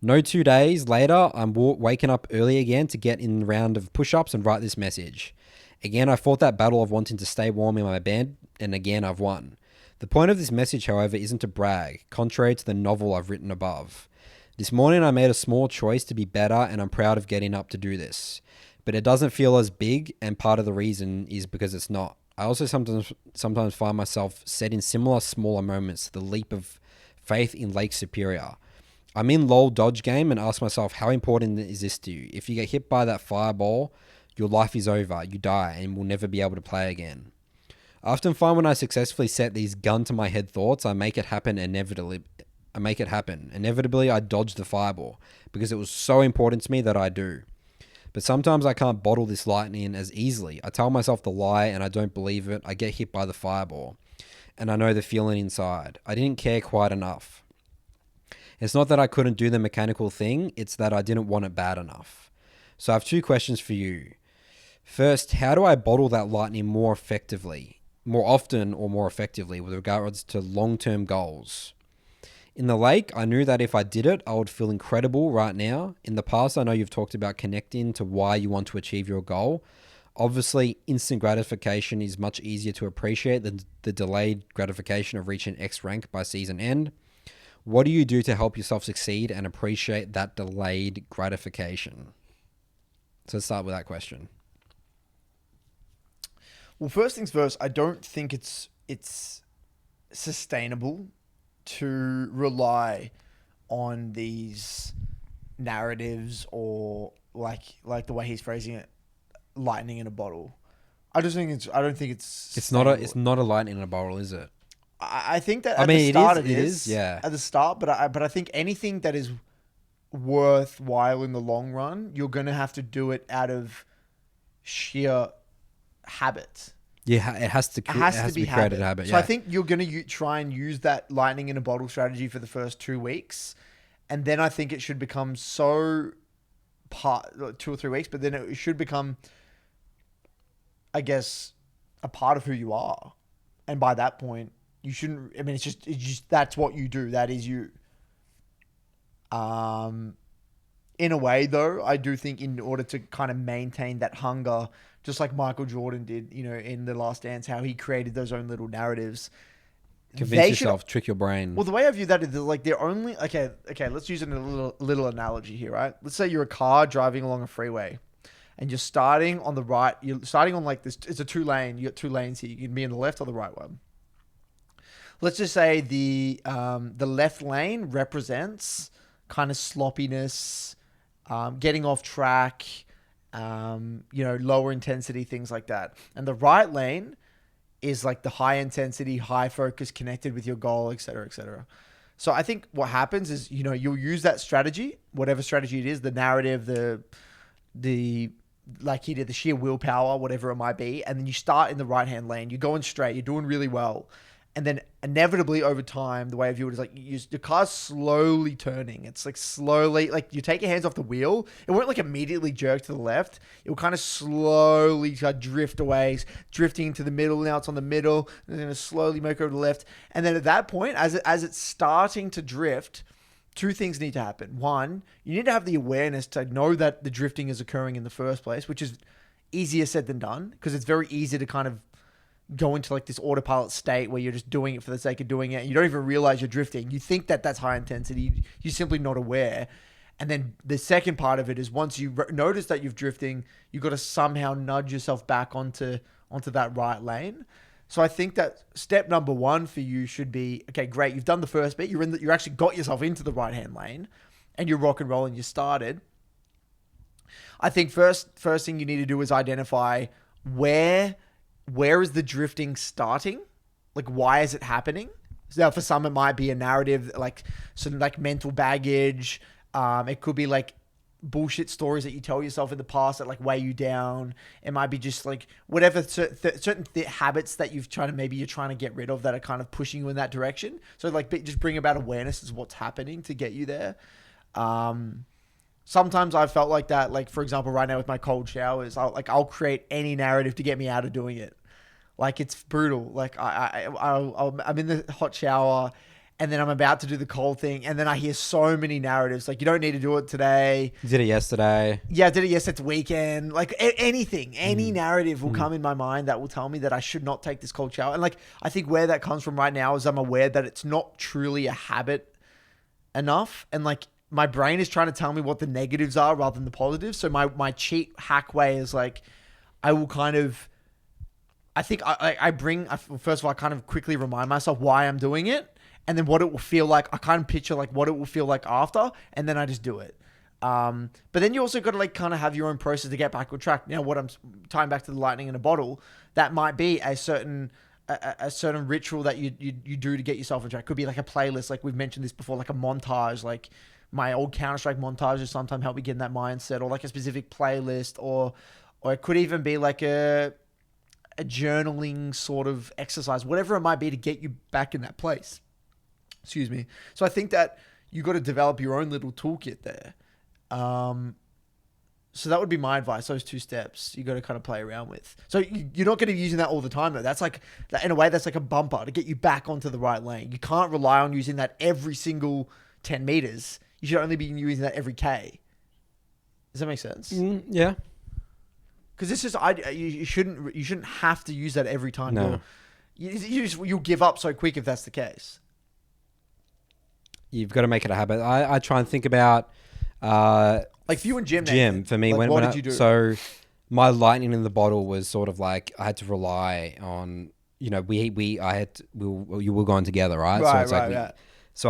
No 2 days later, I'm waking up early again to get in the round of push-ups and write this message. Again, I fought that battle of wanting to stay warm in my bed, and again, I've won. The point of this message, however, isn't to brag, contrary to the novel I've written above. This morning, I made a small choice to be better, and I'm proud of getting up to do this. But it doesn't feel as big, and part of the reason is because it's not. I also sometimes find myself setting similar smaller moments to the leap of faith in Lake Superior. I'm in LOL dodge game and ask myself, how important is this to you? If you get hit by that fireball, your life is over, you die, and will never be able to play again. I often find when I successfully set these gun-to-my-head thoughts, I make it happen inevitably. Inevitably, I dodge the fireball, because it was so important to me that I do. But sometimes I can't bottle this lightning as easily. I tell myself the lie and I don't believe it. I get hit by the fireball. And I know the feeling inside. I didn't care quite enough. It's not that I couldn't do the mechanical thing. It's that I didn't want it bad enough. So I have 2 questions for you. First, how do I bottle that lightning more often or more effectively with regards to long-term goals? In the lake, I knew that if I did it, I would feel incredible right now. In the past, I know you've talked about connecting to why you want to achieve your goal. Obviously, instant gratification is much easier to appreciate than the delayed gratification of reaching X rank by season end. What do you do to help yourself succeed and appreciate that delayed gratification? So let's start with that question. Well, first things first, I don't think it's sustainable to rely on these narratives or like the way he's phrasing it, lightning in a bottle. I don't think it's not a lightning in a bottle, is it? I think that at the start it is, yeah. At the start, but I think anything that is worthwhile in the long run, you're going to have to do it out of sheer habit. Yeah, it has to be created habit. So I think you're going to try and use that lightning in a bottle strategy for the first 2 weeks. And then I think it should become 2 or 3 weeks, but then it should become, I guess, a part of who you are. And by that point, you shouldn't, I mean, it's just, that's what you do. That is you. In a way though, I do think in order to kind of maintain that hunger, just like Michael Jordan did, in The Last Dance, how he created those own little narratives. Convince yourself, trick your brain. Well, the way I view that is like they're only, okay, let's use a little analogy here, right? Let's say you're a car driving along a freeway and you're starting on the right, you're starting on like this, it's a 2-lane, you got 2 lanes here, you can be in the left or the right one. Let's just say the left lane represents kind of sloppiness, getting off track, lower intensity, things like that. And the right lane is like the high intensity, high focus, connected with your goal, et cetera, et cetera. So I think what happens is, you'll use that strategy, whatever strategy it is, the narrative, the like he did, the sheer willpower, whatever it might be. And then you start in the right-hand lane, you're going straight, you're doing really well. And then inevitably over time, the way I view it is like your car's slowly turning. It's like slowly, like you take your hands off the wheel. It won't like immediately jerk to the left. It will kind of slowly drift away, drifting to the middle. Now it's on the middle. And then going to slowly make over to the left. And then at that point, as it's starting to drift, 2 things need to happen. One, you need to have the awareness to know that the drifting is occurring in the first place, which is easier said than done because it's very easy to kind of go into like this autopilot state where you're just doing it for the sake of doing it. And you don't even realize you're drifting. You think that that's high intensity. You're simply not aware. And then the second part of it is once you notice that you're drifting, you've got to somehow nudge yourself back onto that right lane. So I think that step number one for you should be, okay, great. You've done the first bit. You actually got yourself into the right-hand lane and you're rock and rolling. You started. I think first thing you need to do is identify where is the drifting starting? Like, why is it happening? So for some, it might be a narrative, like sort of like mental baggage. It could be like bullshit stories that you tell yourself in the past that like weigh you down. It might be just like whatever certain habits that you're trying to get rid of that are kind of pushing you in that direction. So like just bring about awareness is what's happening to get you there. Sometimes I've felt like that. Like for example, right now with my cold showers, I'll create any narrative to get me out of doing it. Like it's brutal. Like I'm in the hot shower and then I'm about to do the cold thing. And then I hear so many narratives. Like you don't need to do it today. You did it yesterday. Yeah, I did it yesterday. It's weekend. Like any narrative will come in my mind that will tell me that I should not take this cold shower. And like, I think where that comes from right now is I'm aware that it's not truly a habit enough. And like my brain is trying to tell me what the negatives are rather than the positives. So my cheat hack way is like, I will kind of, I think first of all, I kind of quickly remind myself why I'm doing it. And then what it will feel like. I kind of picture like what it will feel like after, and then I just do it. But then you also got to like kind of have your own process to get back on track. Now, what I'm tying back to the lightning in a bottle, that might be a certain ritual that you do to get yourself on track. Could be like a playlist, like we've mentioned this before, like a montage, like my old Counter-Strike montages sometimes help me get in that mindset, or like a specific playlist, or it could even be like a journaling sort of exercise, whatever it might be to get you back in that place. Excuse me. So I think that you got to develop your own little toolkit there. So that would be my advice. Those 2 steps you got to kind of play around with. So you're not going to be using that all the time though. That's like, in a way, that's like a bumper to get you back onto the right lane. You can't rely on using that every single 10 meters. You should only be using that every K. Does that make sense? Yeah. Because this is, you shouldn't have to use that every time. No. You'll give up so quick if that's the case. You've got to make it a habit. I try and think about like for you and Jim. For me, like, what did you do? So my lightning in the bottle was sort of like I had to rely on, you know, we were going together, right? Right, so it's right, like right. So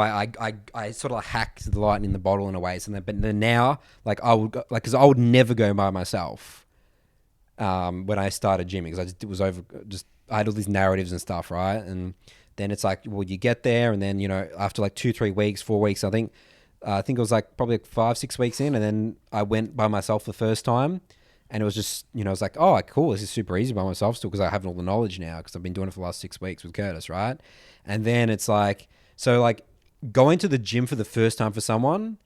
I sort of hacked the lightning in the bottle in a way. So but then now, like I would like, because I would never go by myself when I started gymming, because I had all these narratives and stuff, right? And then it's like, well, you get there, and then, you know, after like 2, 3 weeks, 4 weeks, I think it was like probably like 5, 6 weeks in, and then I went by myself the first time, and it was just, you know, I was like, oh, cool, this is super easy by myself still, because I have all the knowledge now, because I've been doing it for the last 6 weeks with Curtis, right? And then it's like, so like going to the gym for the first time for someone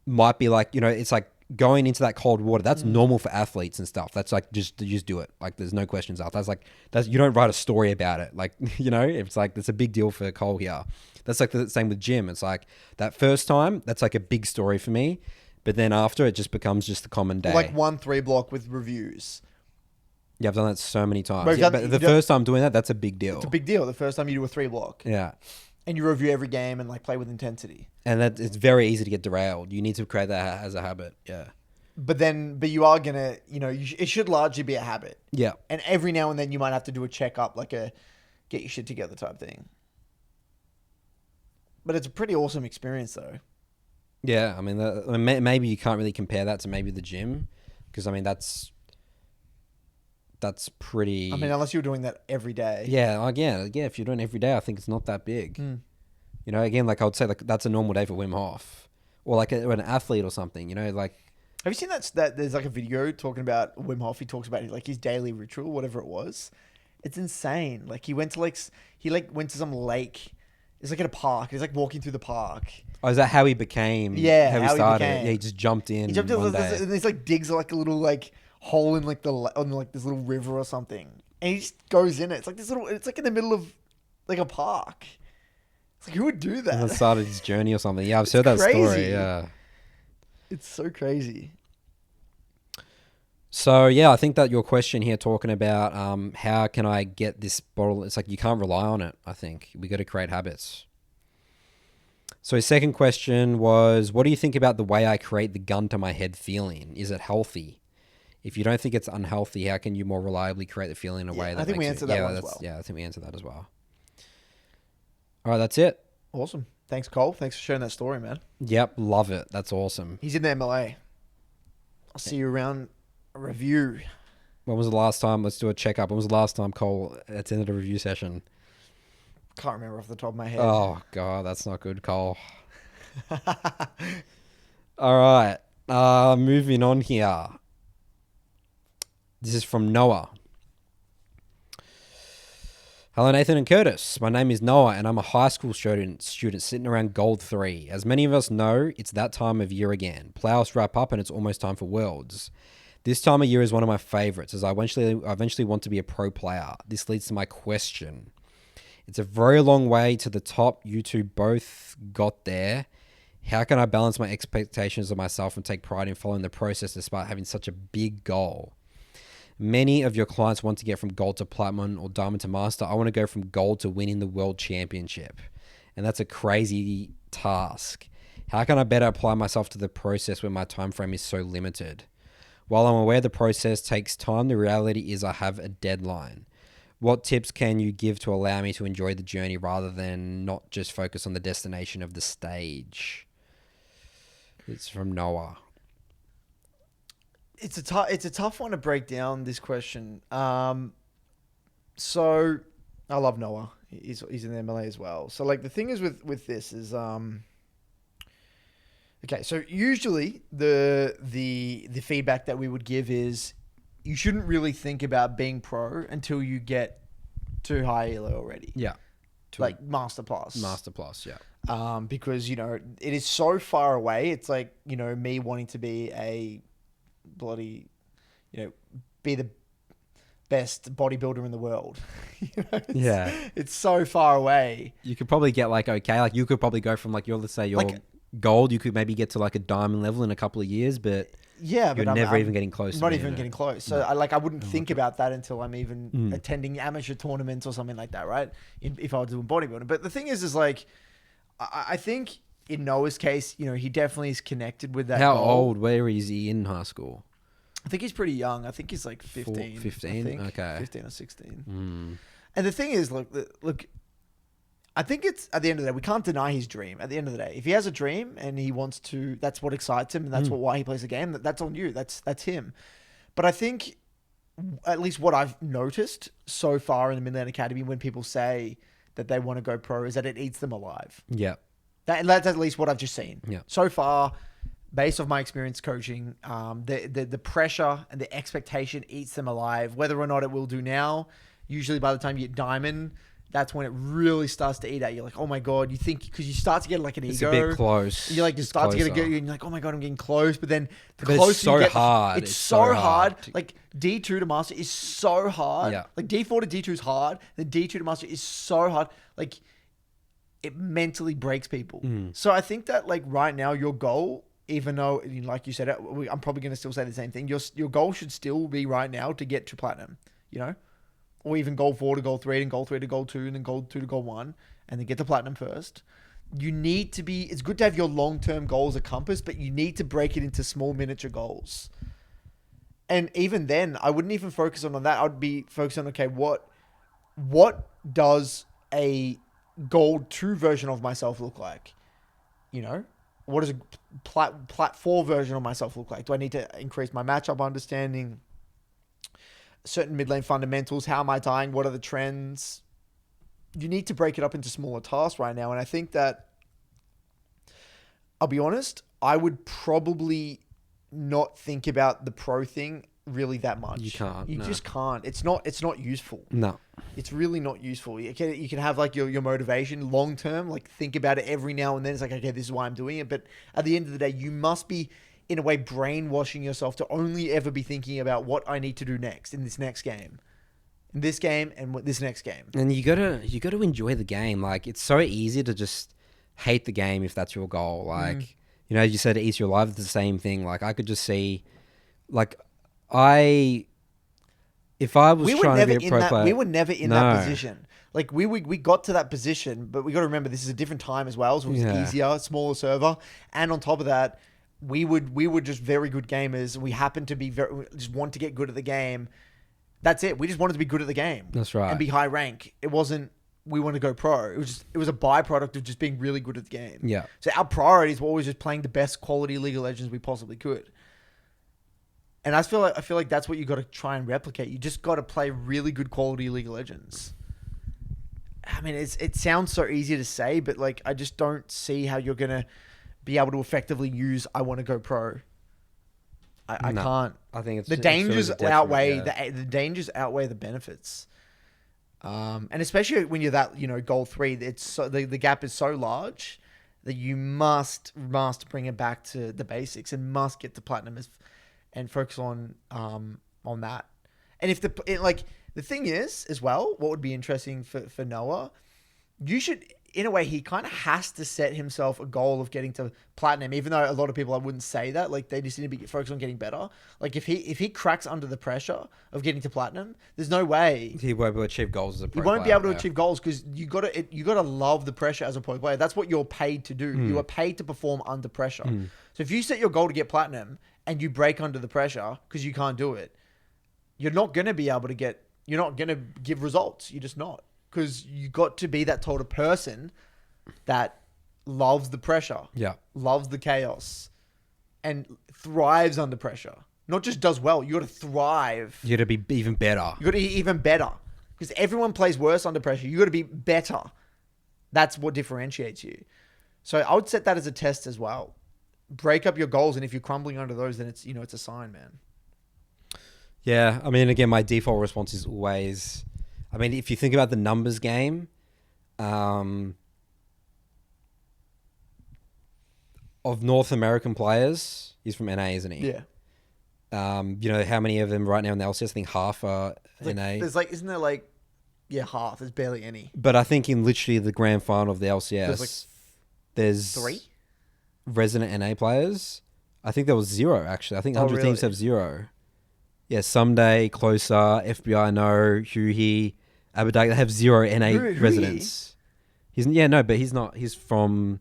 might be like, you know, it's like going into that cold water. That's normal for athletes and stuff. That's like, just do it. Like, there's no questions asked. That's you don't write a story about it. Like, you know, it's like, it's a big deal for Cole here. That's like the same with gym. It's like that first time, that's like a big story for me. But then after, it just becomes just a common day. Like 1-3 block with reviews. Yeah, I've done that so many times. But, But the first time doing that, that's a big deal. It's a big deal. The first time you do a 3 block. Yeah. And you review every game and like play with intensity. And that it's very easy to get derailed. You need to create that as a habit. Yeah. But you are going to, you know, it should largely be a habit. Yeah. And every now and then you might have to do a checkup, like a get your shit together type thing. But it's a pretty awesome experience though. Yeah. I mean, maybe you can't really compare that to maybe the gym, because I mean, that's pretty... I mean, unless you're doing that every day. Yeah. Again, if you're doing it every day, I think it's not that big. You know, again, like I would say, like that's a normal day for Wim Hof, or like an athlete or something, you know, like... Have you seen that there's like a video talking about Wim Hof? He talks about like his daily ritual, whatever it was. It's insane. Like he went to some lake. It's like in a park. He's like walking through the park. Oh, is that how he became? Yeah, how he started. Yeah, he just jumped in. He jumped in one day. and he's like digs like a little like hole in like on like this little river or something, and he just goes in it. It's like this little. It's like in the middle of like a park. It's like, who would do that? And that started his journey or something. Yeah, I've heard that crazy. story. Yeah. It's so crazy. So yeah, I think that your question here talking about how can I get this bottle? It's like you can't rely on it. I think we got to create habits. So his second question was, what do you think about the way I create the gun to my head feeling? Is it healthy? If you don't think it's unhealthy, how can you more reliably create the feeling in a way that I think we makes answered it? that one as well. Yeah, I think we answered that as well. All right, that's it. Awesome. Thanks, Cole. Thanks for sharing that story, man. Yep, love it. That's awesome. He's in the MLA. I'll see you around a review. When was the last time? Let's do a checkup. When was the last time Cole attended a review session? Can't remember off the top of my head. Oh God, that's not good, Cole. All right, moving on here. This is from Noah. Hello, Nathan and Curtis. My name is Noah, and I'm a high school student sitting around Gold 3. As many of us know, it's that time of year again. Playoffs wrap up, and it's almost time for Worlds. This time of year is one of my favorites, as I eventually want to be a pro player. This leads to my question. It's a very long way to the top. You two both got there. How can I balance my expectations of myself and take pride in following the process despite having such a big goal? Many of your clients want to get from gold to platinum or diamond to master. I want to go from gold to winning the world championship. And that's a crazy task. How can I better apply myself to the process when my time frame is so limited? While I'm aware the process takes time, the reality is I have a deadline. What tips can you give to allow me to enjoy the journey rather than not just focus on the destination of the stage? It's from Noah. It's a tough one to break down, this question. So I love Noah. He's in the MLA as well. So like the thing is with this is okay. So usually the feedback that we would give is you shouldn't really think about being pro until you get to high elo already. Yeah. Like Master Plus. Master Plus, yeah. Because it is so far away. It's like me wanting to be a bloody, be the best bodybuilder in the world. It's so far away. You could probably get you could probably go from let's say you're gold, you could maybe get to a diamond level in a couple of years, but you're never even getting close. Not even getting close. So I wouldn't think about that until I'm even attending amateur tournaments or something like that, right? If I was doing bodybuilding. But the thing is I think in Noah's case, he definitely is connected with that. How goal. old? Where is he in high school? I think he's pretty young. I think he's 15. 15? Okay. 15 or 16. And the thing is, look, I think it's, at the end of the day, we can't deny his dream. At the end of the day, if he has a dream and he wants to, that's what excites him and that's why he plays the game, that's on you. That's him. But I think, at least what I've noticed so far in the Midland Academy when people say that they want to go pro is that it eats them alive. Yeah. That's at least what I've just seen. Yeah. So far, based off my experience coaching, the pressure and the expectation eats them alive. Whether or not it will do now, usually by the time you get diamond, that's when it really starts to eat at you. Like, oh my God, you think, because you start to get an ego. It's a bit close. You you start to get and you're like, oh my God, I'm getting close. But then it's so hard. It's so hard. Like D2 to master is so hard. Yeah. Like D4 to D2 is hard. Then D2 to master is so hard. Like it mentally breaks people. So I think that right now your goal, even though like you said, I'm probably going to still say the same thing. Your goal should still be right now to get to platinum, or even gold 4 to gold 3 and gold 3 to gold 2 and then gold 2 to gold 1 and then get to platinum first. You need to be, it's good to have your long-term goals a compass, but you need to break it into small miniature goals. And even then, I wouldn't even focus on that. I'd be focused on, okay, what does a gold 2 version of myself look like? What does a plat 4 version of myself look like? Do I need to increase my matchup understanding? Certain mid lane fundamentals. How am I dying? What are the trends? You need to break it up into smaller tasks right now. And I think that, I'll be honest, I would probably not think about the pro thing really that much. You can't. You just can't. It's not useful. No. It's really not useful. You can have your motivation long term, think about it every now and then. It's like, okay, this is why I'm doing it. But at the end of the day, you must be, in a way, brainwashing yourself to only ever be thinking about what I need to do next in this next game. In this game and this next game. And you gotta enjoy the game. It's so easy to just hate the game if that's your goal. As you said, it eats your life. It's the same thing. I could just see, If I was We were trying to never be a in pro that. player, We were never in No. that position. Like we got to that position, but we got to remember this is a different time as well. So it was Yeah. easier, smaller server, and on top of that, we were just very good gamers. We happened to be we just want to get good at the game. That's it. We just wanted to be good at the game. That's right. And be high rank. It wasn't we want to go pro. It was a byproduct of just being really good at the game. Yeah. So our priorities were always just playing the best quality League of Legends we possibly could. And I feel like that's what you got to try and replicate. You just got to play really good quality League of Legends. I mean, it sounds so easy to say, but like I just don't see how you're gonna be able to effectively use "I want to go pro." I No. can't. I think it's The it's dangers always a detriment, outweigh yeah. the dangers outweigh the benefits. And especially when you're that goal 3, it's so the gap is so large that you must bring it back to the basics and must get to platinum and focus on that. And if the thing is as well, what would be interesting for Noah, you should, in a way, he kind of has to set himself a goal of getting to platinum, even though a lot of people, I wouldn't say that. Like, they just need to be focused on getting better. Like, if he cracks under the pressure of getting to platinum, there's no way He won't be able to achieve goals as a he pro won't be player, able to yeah. achieve goals, because you gotta love the pressure as a pro player. That's what you're paid to do. You are paid to perform under pressure. So if you set your goal to get platinum and you break under the pressure because you can't do it, you're not gonna be able to get. You're not gonna give results. You're just not, because you got to be that sort of person that loves the pressure, Yeah. loves the chaos, and thrives under pressure. Not just does well. You got to thrive. You got to be even better. You got to be even better, because everyone plays worse under pressure. You got to be better. That's what differentiates you. So I would set that as a test as well. Break up your goals, and if you're crumbling under those, then it's it's a sign, man. Yeah, I mean, again, my default response is always, I mean, if you think about the numbers game, of North American players, he's from NA, isn't he? Yeah. How many of them right now in the LCS? I think half are NA. Isn't there half? There's barely any. But I think in literally the grand final of the LCS, there's 3 resident NA players. I think there was 0, actually. I think 100 teams really? have 0. Yeah, Someday, Closer, FBI No, Huhi, Abadag, they have 0 NA Who he? residents. But he's not. He's from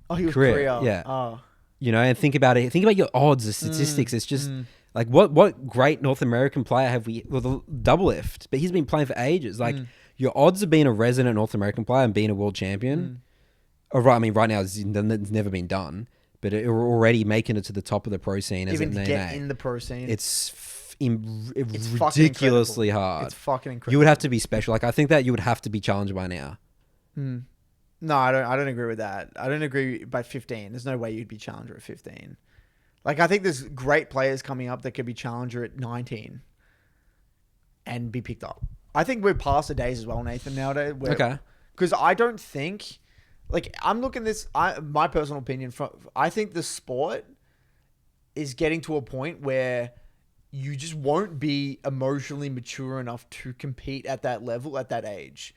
Oh, he was Korea. Korea. Yeah. Oh. And think about it. Think about your odds, the statistics. It's just like what great North American player have we? Well, the double lift, but he's been playing for ages. Like your odds of being a resident North American player and being a world champion. Right now it's never been done, but you're already making it to the top of the pro scene as Even an to NA. get in the pro scene. It's It's fucking ridiculously incredible. hard. It's fucking incredible. You would have to be special. Like I think that you would have to be challenged by now. No, I don't agree with that. I don't agree by 15. There's no way you'd be challenger at 15. Like, I think there's great players coming up that could be challenger at 19 and be picked up. I think we're past the days as well, Nathan, nowadays. Okay. Because I don't think, like, I'm looking this, my personal opinion, I think the sport is getting to a point where you just won't be emotionally mature enough to compete at that level at that age.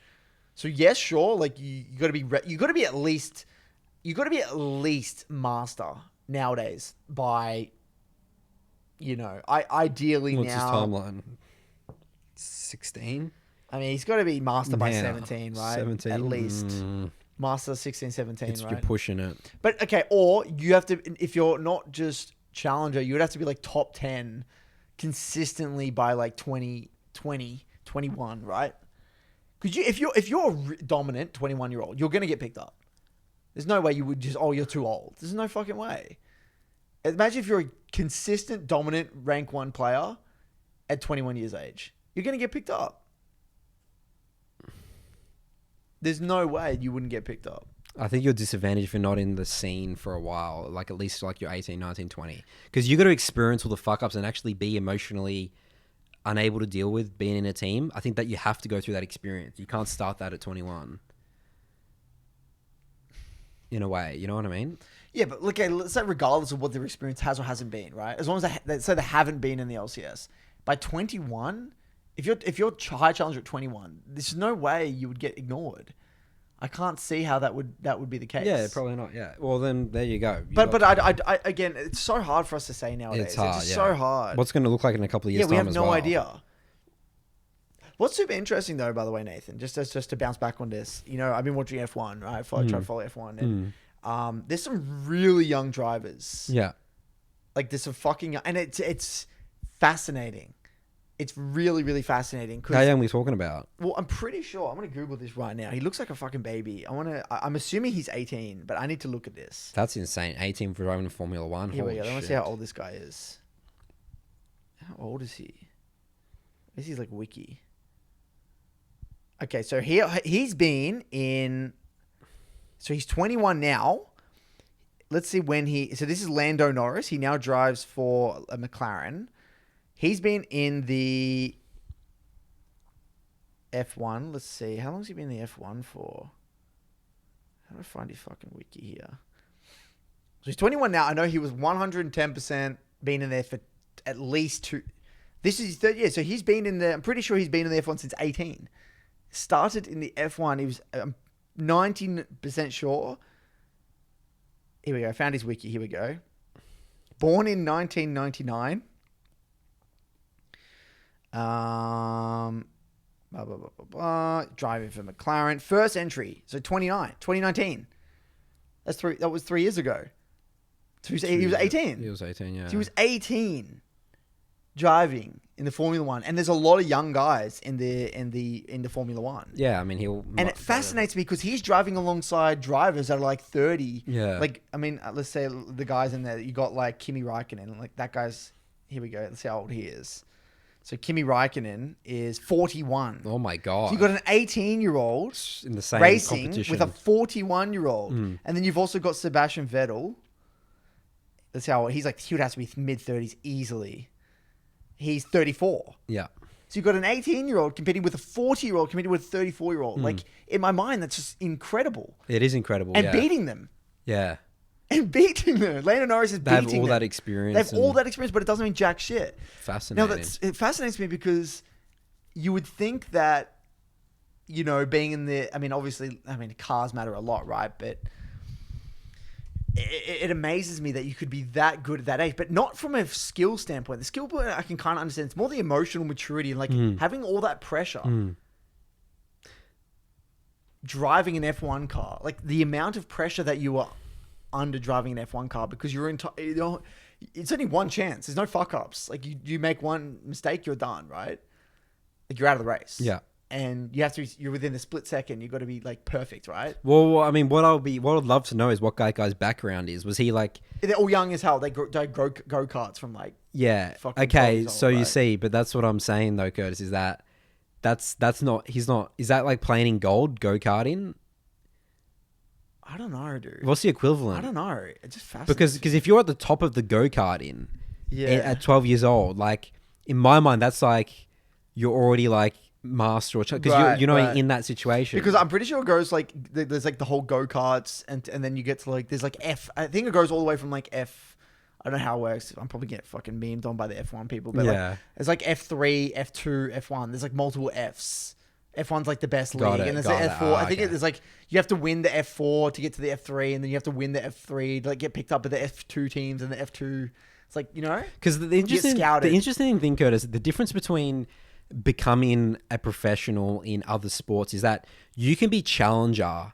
So yes, sure, like you got to be at least master nowadays by, ideally What's now. his timeline? 16? I mean, he's got to be master by Yeah, 17, right? 17? At least. Master 16, 17, You're right? pushing it. But okay, or you have to, if you're not just challenger, you would have to be like top 10 consistently by like 20, 21, right? Because if you're a dominant 21-year-old, you're going to get picked up. There's no way you would just, you're too old. There's no fucking way. Imagine if you're a consistent, dominant rank 1 player at 21 years age. You're going to get picked up. There's no way you wouldn't get picked up. I think you're disadvantaged if you're not in the scene for a while, like at least like you're 18, 19, 20. Because you got to experience all the fuck-ups and actually be emotionally unable to deal with being in a team. I think that you have to go through that experience. You can't start that at 21. In a way, you know what I mean? Yeah, but look, let's say regardless of what their experience has or hasn't been, right? As long as they say they haven't been in the LCS, by 21, if you're high challenger at 21, there's no way you would get ignored. I can't see how that would be the case. Yeah, probably not. Yeah. Well, then there you go. But I again, it's so hard for us to say nowadays. It's hard. It's just yeah. so hard. What's going to look like in a couple of years' Yeah, we time have as no well. idea. What's super interesting though, by the way, Nathan, just to bounce back on this, you know, I've been watching F1, right? I try to follow F1, and there's some really young drivers. Yeah. Like there's some fucking young, and it's fascinating. It's really, really fascinating. How young are we talking about? Well, I'm pretty sure. I'm gonna Google this right now. He looks like a fucking baby. I'm assuming he's 18, but I need to look at this. That's insane. 18 for driving in Formula One. Here we Holy go. I want shit. to see how old this guy is. How old is he? This is like wiki. Okay, so he's been in. So he's 21 now. Let's see when he. So this is Lando Norris. He now drives for a McLaren. He's been in the F1. Let's see. How long has he been in the F1 for? How do I find his fucking wiki here? So he's 21 now. I know he was 110% been in there for at least two. This is his third year. So he's been in the. I'm pretty sure he's been in the F1 since 18. Started in the F1. He was 19% sure. Here we go. I found his wiki. Here we go. Born in 1999. Driving for McLaren. First entry. So 2019. That was 3 years ago. So he was 18. He was 18, yeah. So he was 18 driving in the Formula One. And there's a lot of young guys in the Formula One. Yeah, I mean, and it fascinates me because he's driving alongside drivers that are like 30. Yeah. Like, I mean, let's say the guys in there, you got like Kimi Räikkönen. Like that guy's, here we go. Let's see how old he is. So Kimi Räikkönen is 41. Oh my God. So you've got an 18-year-old in the same racing competition with a 41-year-old. And then you've also got Sebastian Vettel. Let's see how old. He would have to be mid-30s easily. He's 34. Yeah. So you've got an 18-year-old competing with a 40-year-old competing with a 34-year-old. Like, in my mind, that's just incredible. It is incredible, And beating them. Yeah. And beating them. Lando Norris is beating them. They have all that experience. They have all that experience, but it doesn't mean jack shit. Fascinating. Now, it fascinates me because you would think that, you know, being in the... I mean, obviously, cars matter a lot, right? But it amazes me that you could be that good at that age, but not from a skill standpoint. The skill point I can kind of understand. It's more the emotional maturity and like having all that pressure. Driving an F1 car, like the amount of pressure that you are under driving an F1 car because it's only one chance. There's no fuck ups. Like you make one mistake, you're done, right? Like you're out of the race. Yeah. And you're within a split second. You've got to be like perfect, right? Well, I mean, what I'd love to know is what that guy's background is. Was he like... They're all young as hell. They go-karts from like... Yeah. Okay. So you see, but that's what I'm saying though, Curtis, is that that's not, is that like playing in gold, go-karting? I don't know, dude. What's the equivalent? I don't know. It just fascinates Because if you're at the top of the go-karting at 12 years old, like in my mind, that's like you're already like master or because you're not in that situation. Because I'm pretty sure it goes like there's like the whole go-karts and then you get to like there's like F. I think it goes all the way from like F. I don't know how it works. I'm probably getting fucking memed on by the F1 people, but like it's like F3, F2, F1. There's like multiple Fs. F1's like the best league, and there's the F4. I think there's like you have to win the F4 to get to the F3, and then you have to win the F3 to like get picked up by the F2 teams and the F2. It's like, you know, because the interesting thing, Curtis, the difference between becoming a professional in other sports is that you can be challenger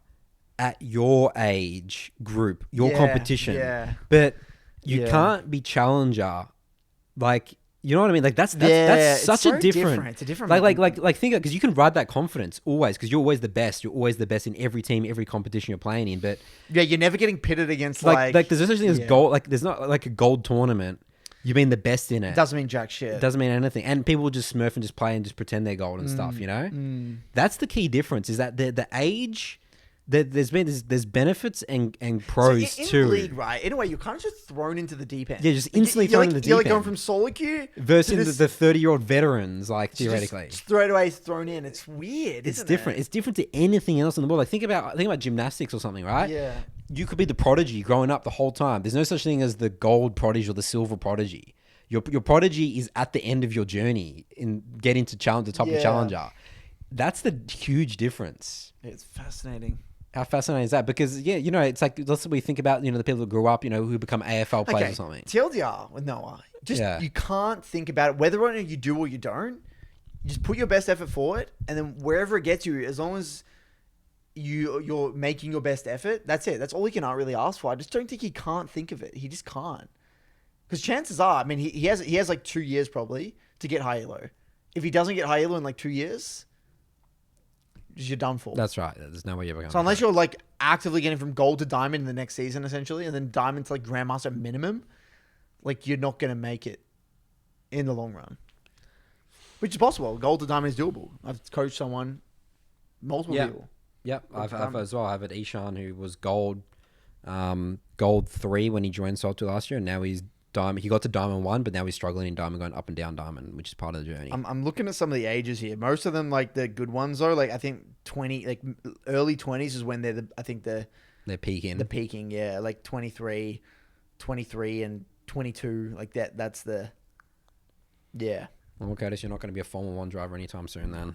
at your age group, your competition, but you can't be challenger like. You know what I mean? Like that's such a different. It's a different like think because you can ride that confidence always because you're always the best. You're always the best in every team, every competition you're playing in. But you're never getting pitted against like there's no such thing as gold. Like there's not like a gold tournament. You've been the best in it. Doesn't mean jack shit. It doesn't mean anything. And people will just smurf and just play and just pretend they're gold and stuff. You know, that's the key difference. Is that the age. There's benefits and pros in too. The league, right? In a way, you're kind of just thrown into the deep end. Yeah, just instantly thrown into the deep end. You're like going from solo queue versus the 30-year-old veterans, like theoretically. Just straight away thrown in. It's weird. It's different. It's different to anything else in the world. Like think about gymnastics or something, right? Yeah. You could be the prodigy growing up the whole time. There's no such thing as the gold prodigy or the silver prodigy. Your prodigy is at the end of your journey in getting to the top of challenger. That's the huge difference. It's fascinating. How fascinating is that? Because yeah, it's like let's say we think about the people that grew up, who become AFL players or something. TLDR with Noah, you can't think about it whether or not you do or you don't. You just put your best effort forward, and then wherever it gets you, as long as you're making your best effort, that's it. That's all he can really ask for. I just don't think he can't think of it. He just can't. Because chances are, I mean, he has like 2 years probably to get high elo. If he doesn't get high elo in like 2 years, you're done for. That's right. There's no way you're ever going. So unless you're like actively getting from gold to diamond in the next season, essentially, and then diamond to like grandmaster minimum, like you're not gonna make it in the long run. Which is possible. Gold to diamond is doable. I've coached someone, multiple people. Yep, I've as well. I have an Ishan who was gold 3 when he joined Salto last year, and now he's diamond. He got to diamond 1, but now he's struggling in diamond, going up and down diamond, which is part of the journey. I'm looking at some of the ages here. Most of them, like the good ones, though. Like I think 20, like early 20s is when they're they're peaking. The peaking, yeah, like 23, and 22, like that. That's the Okay, so you're not going to be a Formula 1 driver anytime soon, then.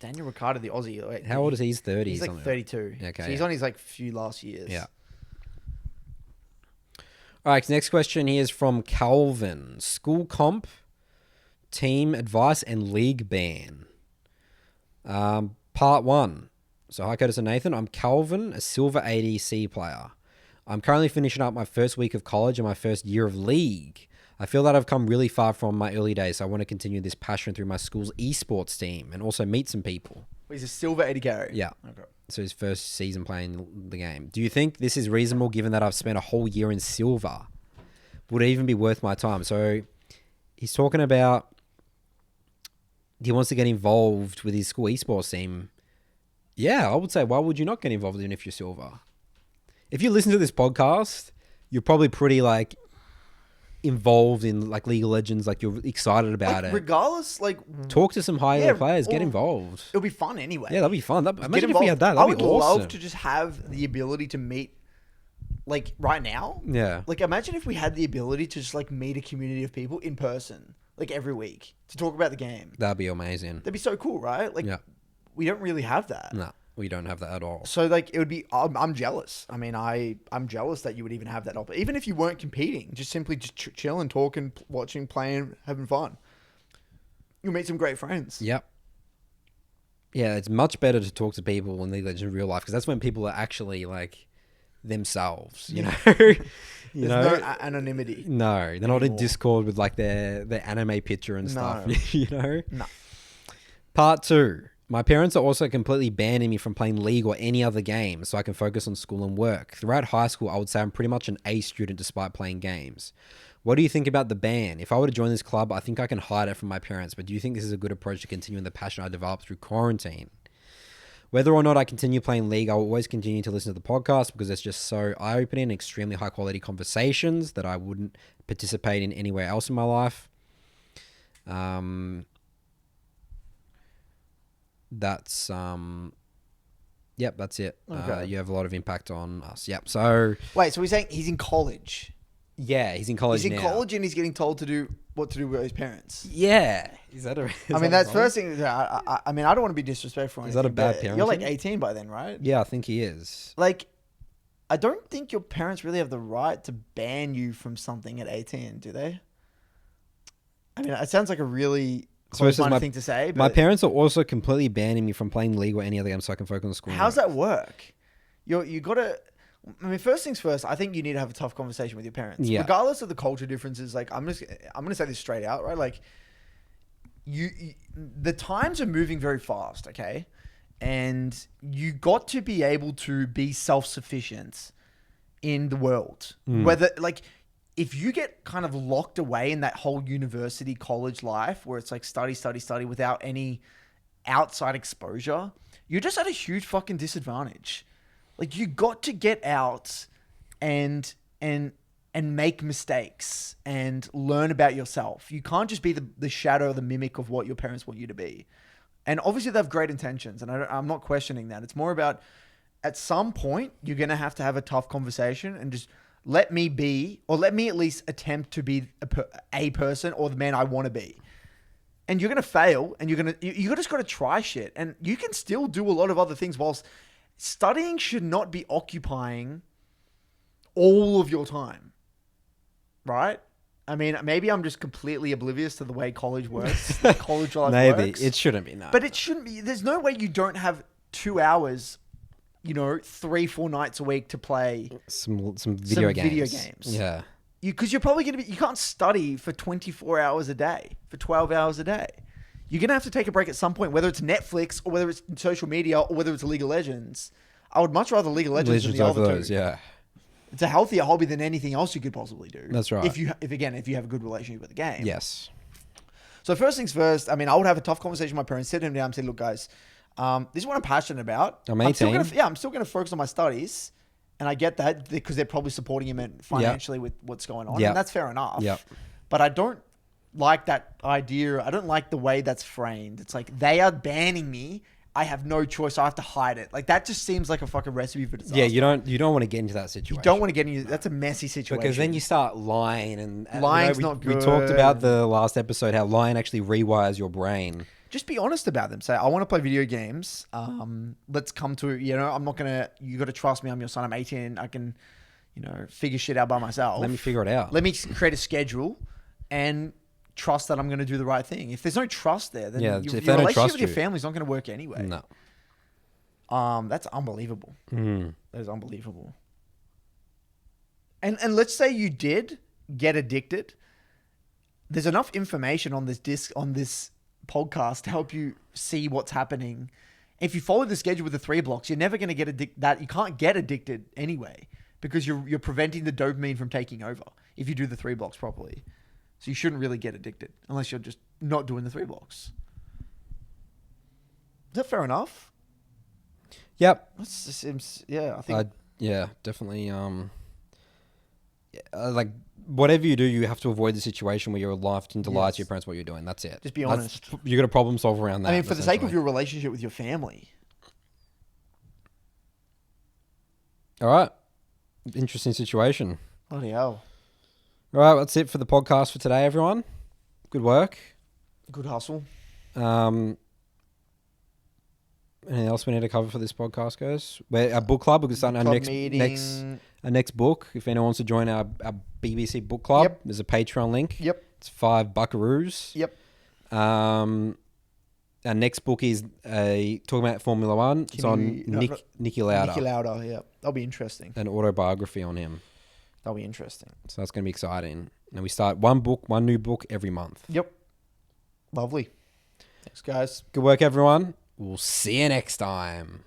Daniel Ricciardo, the Aussie. Wait, how old is he? He's 30. He's like 32. Okay, so he's on his like few last years. Yeah. All right, next question here is from Calvin. School comp, team advice, and league ban. Part 1. So hi, Curtis and Nathan. I'm Calvin, a silver ADC player. I'm currently finishing up my first week of college and my first year of league. I feel that I've come really far from my early days, so I want to continue this passion through my school's esports team and also meet some people. He's a silver 80 carry. Yeah. Okay. So his first season playing the game. Do you think this is reasonable given that I've spent a whole year in silver? Would it even be worth my time? So he's talking about he wants to get involved with his school esports team. Yeah, I would say, why would you not get involved in if you're silver? If you listen to this podcast, you're probably pretty like involved in like League of Legends, like you're excited about it. Regardless, like talk to some higher players, get involved. It'll be fun anyway. Yeah, that'd be fun. Imagine if we had that. That'd be awesome. I would love to just have the ability to meet, like right now. Yeah. Like imagine if we had the ability to just like meet a community of people in person, like every week, to talk about the game. That'd be amazing. That'd be so cool, right? Like, we don't really have that. No. We don't have that at all. So, like, it would be... I'm jealous. I mean, I'm jealous that you would even have that option. Even if you weren't competing, just simply just chilling, talking, watching, playing, having fun. You'll meet some great friends. Yep. Yeah, it's much better to talk to people in League of Legends in real life because that's when people are actually, like, themselves, you know? There's no anonymity. No, they're not in Discord with, like, their anime picture and stuff, you know? No. Part 2. My parents are also completely banning me from playing League or any other game so I can focus on school and work. Throughout high school, I would say I'm pretty much an A student despite playing games. What do you think about the ban? If I were to join this club, I think I can hide it from my parents, but do you think this is a good approach to continuing the passion I developed through quarantine? Whether or not I continue playing League, I will always continue to listen to the podcast because it's just so eye-opening and extremely high-quality conversations that I wouldn't participate in anywhere else in my life. That's that's it. Okay. You have a lot of impact on us. Yep. So wait, so we're saying he's in college? Yeah, he's in college. He's in college and he's getting told what to do with his parents. Yeah, is that a? I mean, that's first thing. I mean, I don't want to be disrespectful. Is that a bad parent? You're like 18 by then, right? Yeah, I think he is. Like, I don't think your parents really have the right to ban you from something at 18, do they? I mean, it sounds like a really close-minded thing to say. But my parents are also completely banning me from playing League or any other game so I can focus on school. How's that work? You got to... I mean, first things first, I think you need to have a tough conversation with your parents. Yeah. Regardless of the culture differences, like, I'm going to say this straight out, right? Like, the times are moving very fast, okay? And you got to be able to be self-sufficient in the world. Whether, like... If you get kind of locked away in that whole university college life where it's like study without any outside exposure, you're just at a huge fucking disadvantage. Like you got to get out and make mistakes and learn about yourself. You can't just be the shadow, the mimic of what your parents want you to be. And obviously they have great intentions and I'm not questioning that. It's more about at some point you're going to have a tough conversation and just let me be, or let me at least attempt to be a person or the man I want to be. And you're going to fail and you just got to try shit. And you can still do a lot of other things whilst studying should not be occupying all of your time, right? I mean, maybe I'm just completely oblivious to the way college works, the college life Maybe works. it shouldn't be, no. But it shouldn't be. There's no way you don't have 2 hours, 3-4 nights a week to play some video games. Video games. Yeah. Because you're probably going to be, you can't study for 24 hours a day, for 12 hours a day. You're going to have to take a break at some point, whether it's Netflix or whether it's social media or whether it's League of Legends. I would much rather League of Legends than the over other those, two. yeah. It's a healthier hobby than anything else you could possibly do. That's right. If you have a good relationship with the game. Yes. So first things first, I mean, I would have a tough conversation with my parents, sit them down and say, look, guys, this is what I'm passionate about. I'm 18. I'm still going to focus on my studies. And I get that because they're probably supporting him financially with what's going on. Yep. And that's fair enough. Yep. But I don't like that idea. I don't like the way that's framed. It's like they are banning me. I have no choice. I have to hide it. Like that just seems like a fucking recipe for disaster. Yeah, you don't want to get into that situation. You don't want to get into that's a messy situation. Because then you start lying and Lying's we, not good. We talked about the last episode how lying actually rewires your brain. Just be honest about them. Say, I want to play video games. Let's come to, I'm not going to, you got to trust me. I'm your son. I'm 18. I can, figure shit out by myself. Let me figure it out. Let me create a schedule and trust that I'm going to do the right thing. If there's no trust there, then your relationship with your family's not going to work anyway. No. That's unbelievable. Mm. That is unbelievable. And let's say you did get addicted. There's enough information on this podcast to help you see what's happening. If you follow the schedule with the 3 blocks, you're never going to get addicted. You can't get addicted anyway because you're preventing the dopamine from taking over if you do the 3 blocks properly. So you shouldn't really get addicted unless you're just not doing the 3 blocks. Is that fair enough? Yep. I think. Yeah, definitely. Like whatever you do, you have to avoid the situation where you're lying to lie to your parents what you're doing. That's it. Just be honest. You got to problem solve around that. I mean, for the sake of your relationship with your family. All right. Interesting situation. Bloody hell. All right, that's it for the podcast for today, everyone. Good work. Good hustle. Anything else we need to cover for this podcast, guys? We're a book club. We're starting our next book. If anyone wants to join our BBC book club, there's a Patreon link. Yep. It's 5 buckaroos. Yep. Our next book is talking about Formula One. It's on Niki Lauda. Niki Lauda, yeah. That'll be interesting. An autobiography on him. That'll be interesting. So that's going to be exciting. And we start one new book every month. Yep. Lovely. Thanks, guys. Good work, everyone. We'll see you next time.